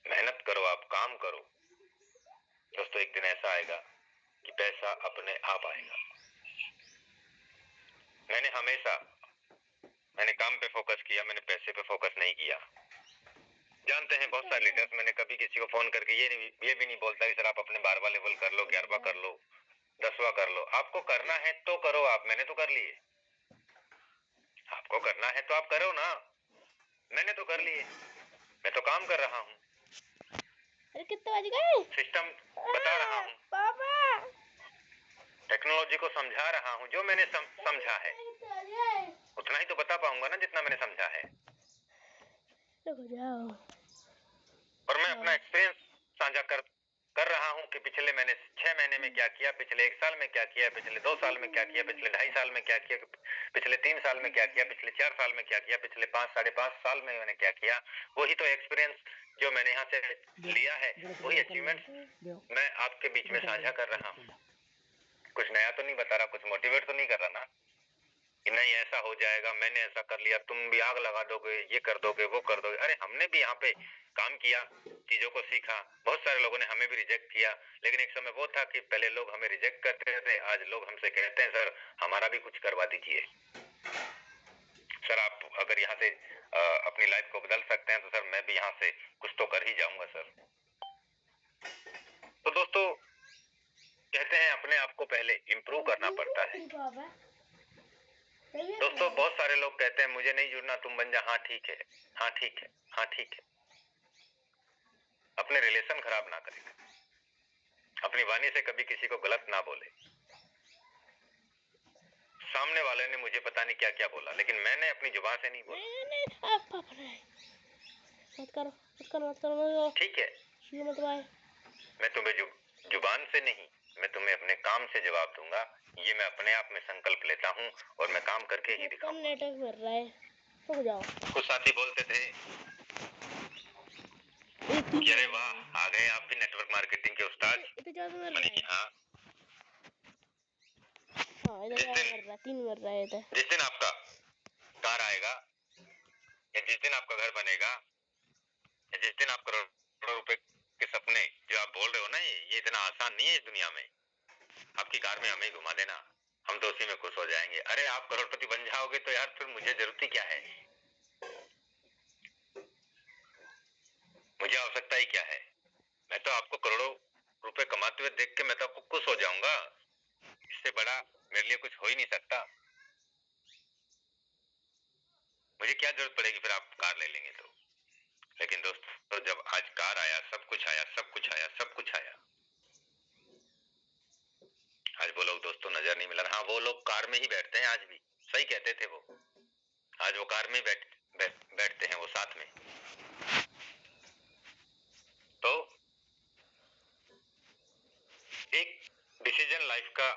मेहनत करो, आप काम करो। दोस्तों एक दिन ऐसा आएगा कि पैसा अपने आप आएगा। मैंने काम पे फोकस किया, मैंने पैसे पे फोकस नहीं किया। जानते हैं बहुत सारे लीडर्स, मैंने कभी किसी को फोन करके ये भी नहीं बोलता कि सर आप अपने 12वां लेवल कर लो, 11वां कर लो, 10वां कर लो। आपको करना है तो करो, आप मैंने तो कर लिए। आपको करना है तो आप करो ना, मैंने तो कर लिए, मैं तो काम कर रहा हूँ। अरे कितने बज गए? सिस्टम बता रहा हूँ, पापा टेक्नोलॉजी को समझा रहा हूँ। जो मैंने समझा है उतना ही तो बता पाऊंगा ना जितना मैंने समझा है। रुक जाओ। और मैं अपना एक्सपीरियंस साझा कर रहा हूँ कि पिछले मैंने 6 महीने में क्या किया, पिछले 1 साल में क्या किया, पिछले 2 साल में क्या किया, पिछले 2.5 साल में क्या किया, पिछले 3 साल में क्या किया, पिछले 4 साल में क्या किया, पिछले 5 साढ़े 5 साल में मैंने क्या किया। वही तो एक्सपीरियंस जो मैंने यहाँ से लिया है, वही अचीवमेंट मैं आपके बीच में साझा कर रहा हूँ। कुछ नया तो नहीं बता रहा, कुछ मोटिवेट तो नहीं कर रहा ना कि नहीं ऐसा हो जाएगा, मैंने ऐसा कर लिया, तुम भी आग लगा दोगे, ये कर दोगे, वो कर दोगे। अरे हमने भी यहाँ पे काम किया, चीजों को सीखा, बहुत सारे लोगों ने हमें भी रिजेक्ट किया, लेकिन एक समय वो था कि पहले लोग हमें रिजेक्ट करते थे, आज लोग हमसे कहते हैं सर हमारा भी कुछ करवा दीजिए, सर आप अगर यहाँ से अपनी लाइफ को बदल सकते हैं तो सर मैं भी यहाँ से कुछ तो कर ही जाऊंगा सर। तो दोस्तों कहते हैं अपने आप को पहले इम्प्रूव करना पड़ता है। दोस्तों बहुत सारे लोग कहते हैं मुझे नहीं जुड़ना, तुम बन जा। हाँ ठीक है, हाँ ठीक है, हाँ ठीक है। अपने रिलेशन खराब ना करें, अपनी वाणी से कभी किसी को गलत ना बोले। सामने वाले ने मुझे पता नहीं क्या क्या बोला, लेकिन मैंने अपनी जुबान से नहीं बोला। मत करो ठीक है, मैं तुम्हें जुबान से नहीं, मैं तुम्हें अपने काम से जवाब दूंगा। ये मैं अपने आप में संकल्प लेता हूँ और मैं काम करके ही दिखाऊंगा। नेटवर्क मिल रहा है, रुक जाओ। कुछ साथी बोलते थे कि अरे वाह आ गए आप भी नेटवर्क मार्केटिंग के उस्ताद। हाँ, जिस दिन आपका कार आएगा या जिस दिन आपका घर बनेगा या जिस दिन आप करोड़ों रुपए के सपने जो आप बोल रहे हो ना, ये इतना आसान नहीं है इस दुनिया में। आपकी कार में हमें घुमा देना, हम तो उसी में खुश हो जाएंगे। अरे आप करोड़पति बन जाओगे तो यार फिर मुझे जरूरत ही क्या है, मुझे आवश्यकता ही क्या है। मैं तो आपको करोड़ों रुपए कमाते हुए देख के मैं तो आपको खुश हो जाऊंगा, इससे बड़ा मेरे लिए कुछ हो ही नहीं सकता। मुझे क्या जरूरत पड़ेगी फिर आप कार ले लेंगे तो। लेकिन दोस्तों जब आज कार आया, सब कुछ आया, सब कुछ आया, सब कुछ आया, आज वो लोग दोस्तों नजर नहीं मिला। हाँ वो लोग कार में ही बैठते हैं आज भी, सही कहते थे वो, आज वो कार में बैठते हैं वो साथ में। तो एक डिसीजन लाइफ का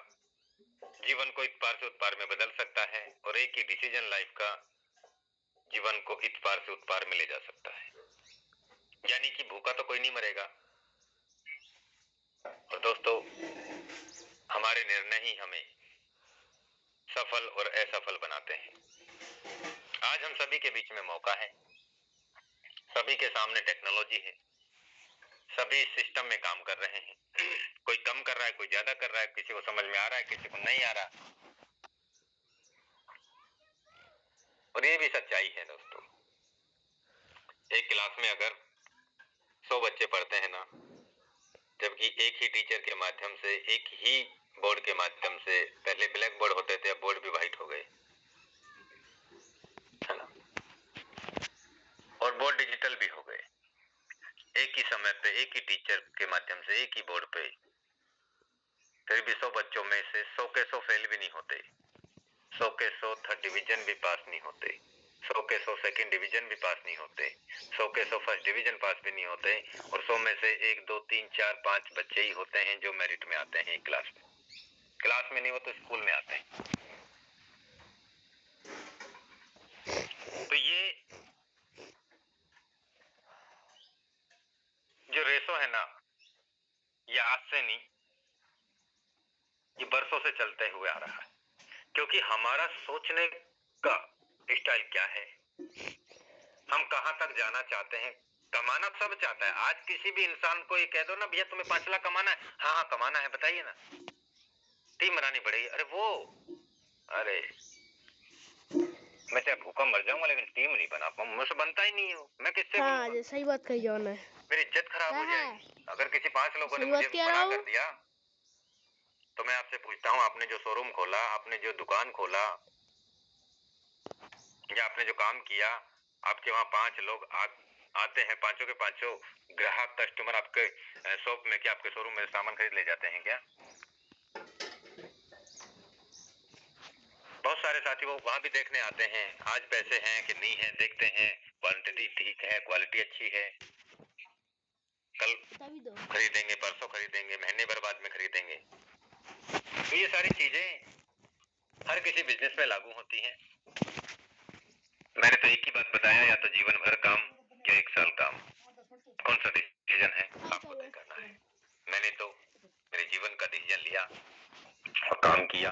जीवन को इत पार से उत पार में बदल सकता है और एक ही डिसीजन लाइफ का जीवन को इत पार से उत पार में ले जा सकता है। यानी कि भूखा तो कोई नहीं मरेगा। और दोस्तों हमारे निर्णय ही हमें सफल और असफल बनाते हैं। आज हम सभी के बीच में मौका है, सभी के सामने टेक्नोलॉजी है, सभी सिस्टम में काम कर रहे हैं। कोई कम कर रहा है, कोई ज्यादा कर रहा है, किसी को समझ में आ रहा है, किसी को नहीं आ रहा। और ये भी सच्चाई है दोस्तों, एक क्लास में अगर 100 बच्चे पढ़ते हैं ना, जबकि एक ही टीचर के माध्यम से, एक ही बोर्ड के माध्यम से, पहले ब्लैक बोर्ड होते थे, अब बोर्ड भी व्हाइट हो गए, है ना, और बोर्ड डिजिटल भी हो गए। एक ही समय पे एक ही टीचर के माध्यम से, एक ही बोर्ड पे, फिर भी 100 बच्चों में से 100 के 100 फेल भी नहीं होते, 100 के 100 थर्ड डिवीजन भी पास नहीं होते, 100 के 100 सेकंड डिवीजन भी पास नहीं होते, 100 के 100 फर्स्ट डिवीजन पास भी नहीं होते, और 100 में से 1 2 3 4 5 बच्चे ही होते हैं जो मेरिट में आते हैं क्लास में। क्लास में नहीं हो तो स्कूल में आते हैं। तो ये जो रेशो है ना, ये आज से नहीं चलते हुए आ रहा है, क्योंकि हमारा सोचने का स्टाइल क्या है, हम कहाँ तक जाना चाहते हैं। कमाना सब चाहता है। आज किसी भी इंसान को ये कह दो ना, भैया तुम्हें 5 लाख कमाना है, हाँ हाँ कमाना है, बताइए ना, टीम बनानी पड़ेगी। अरे मैं चाहे भूखा मर जाऊंगा लेकिन टीम नहीं बना पाऊंगा, मुझसे बनता ही नहीं हो, मैं किससे हाँ ये सही बात कही जॉन है। मेरी इज्जत खराब हो जाएगी। अगर किसी 5 लोगों ने सही मुझे बात कह मना रहा कर हूँ। दिया तो मैं आपसे पूछता हूँ, आपने जो शोरूम खोला, आपने जो दुकान खोला या आपने जो काम किया, आपके वहाँ 5 लोग आते हैं, पांचों के पांचों ग्राहक कस्टमर आपके शॉप में, क्या आपके शोरूम में सामान खरीद ले जाते हैं क्या? बहुत सारे साथी वो वहाँ भी देखने आते हैं, आज पैसे हैं कि नहीं है, देखते हैं क्वांटिटी ठीक है, क्वालिटी अच्छी है, कल खरीदेंगे, परसों खरीदेंगे, महीने भर बाद में खरीदेंगे। तो ये सारी चीजें हर किसी बिजनेस में लागू होती हैं। मैंने तो एक ही बात बताया, या तो जीवन भर काम या 1 साल काम, कौन सा डिसीजन है आपको तय करना है। मैंने तो मेरे जीवन का डिसीजन लिया और काम किया।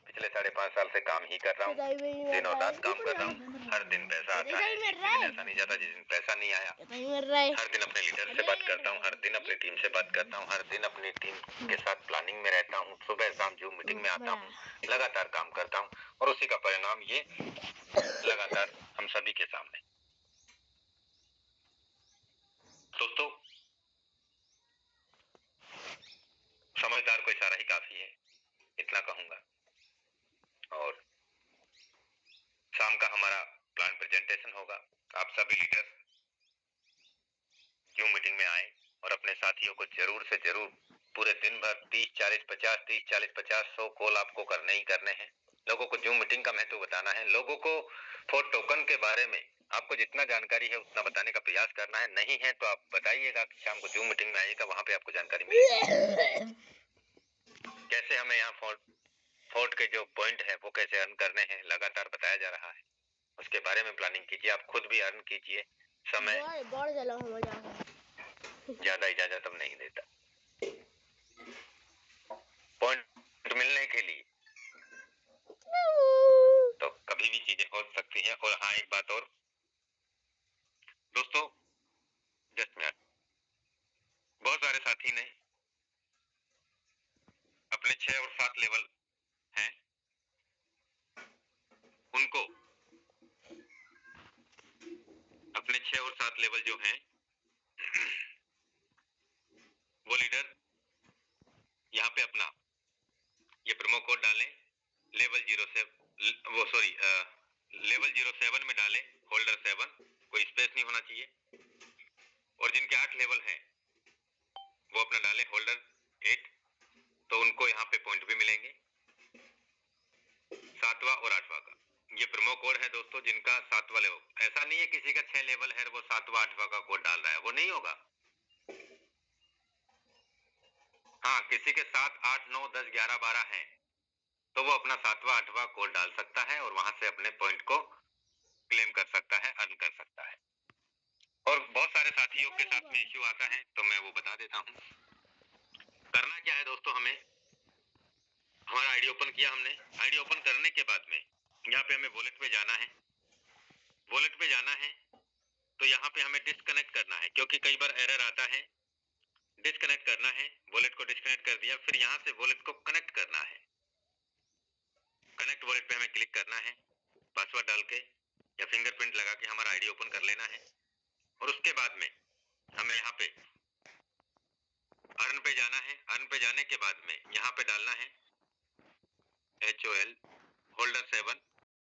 पिछले 5.5 साल से काम ही कर रहा हूँ, दिन और रात काम कर रहा हूँ, हर दिन पैसा आता है, एक दिन ऐसा नहीं जाता जिस दिन पैसा नहीं आया। हर दिन अपने लीडर से बात करता हूँ, हर दिन अपनी टीम से बात करता हूँ, हर दिन अपनी टीम के साथ प्लानिंग में रहता हूँ, सुबह शाम जूम मीटिंग में आता हूँ, लगातार काम करता हूँ और उसी का परिणाम ये लगातार हम सभी के सामने। दोस्तों, समझदार को इशारा ही काफी है, इतना कहूंगा। और शाम का हमारा प्लान प्रेजेंटेशन होगा। आप सभी लीडर जूम मीटिंग में आए और अपने साथियों को जरूर से जरूर पूरे दिन भर 30-40-50 100 कॉल आपको करने ही करने हैं। लोगों को जूम मीटिंग का महत्व बताना है, लोगों को 4 टोकन के बारे में आपको जितना जानकारी है उतना बताने का प्रयास करना है। नहीं है तो आप बताइएगा कि शाम को जूम मीटिंग में आइएगा, वहां पे आपको जानकारी मिलेगी। कैसे हमें यहाँ फोर्ट के जो पॉइंट है वो कैसे अर्न करने हैं, लगातार बताया जा रहा है, उसके बारे में प्लानिंग कीजिए। आप खुद भी अर्न कीजिए। समय ज्यादा इजाजत अब नहीं देता पॉइंट मिलने के लिए, तो कभी भी चीजें हो सकती हैं। और हाँ, एक बात और दोस्तों, जस्ट मिनट, बहुत सारे साथी ने अपने 6 और 7 लेवल हैं, उनको अपने 6 और 7 लेवल जो हैं वो लीडर यहाँ पे अपना ये प्रोमो कोड डालें, लेवल 07 में डालें, होल्डर 7, कोई स्पेस नहीं होना चाहिए। और जिनके 8 लेवल हैं वो अपना डालें होल्डर 8, तो उनको यहाँ पे पॉइंट भी मिलेंगे 7वां और 8वां का। ये प्रोमो कोड है दोस्तों, जिनका 7वां लेवल। ऐसा नहीं है किसी का 6 लेवल है वो 7वां 8वां का कोड डाल रहा है, वो नहीं होगा। हाँ, किसी के 7, 8, 9, 10, 11, 12 हैं तो वो अपना 7वां 8वां कोड डाल सकता है और वहां से अपने पॉइंट को क्लेम कर सकता है, अर्न कर सकता है। और बहुत सारे साथियों के साथ में इश्यू आता है तो मैं वो बता देता हूँ। करना क्या है दोस्तों, हमारा आईडी ओपन किया हमने। आईडी ओपन करने के बाद में यहाँ पे हमें वॉलेट पे जाना है। वॉलेट पे जाना है तो यहाँ पे हमें डिस्कनेक्ट करना है, क्योंकि कई बार एरर आता है। डिस्कनेक्ट करना है, वॉलेट को डिस्कनेक्ट कर दिया, फिर यहाँ से वॉलेट को कनेक्ट करना है। कनेक्ट वॉलेट पे हमें क्लिक करना है, पासवर्ड डाल के या फिंगरप्रिंट लगा के हमारा आईडी ओपन कर लेना है। और उसके बाद में हमें यहाँ पे अर्न पे जाना है। अर्न पे जाने के बाद में यहाँ पे डालना है HOL होल्डर 7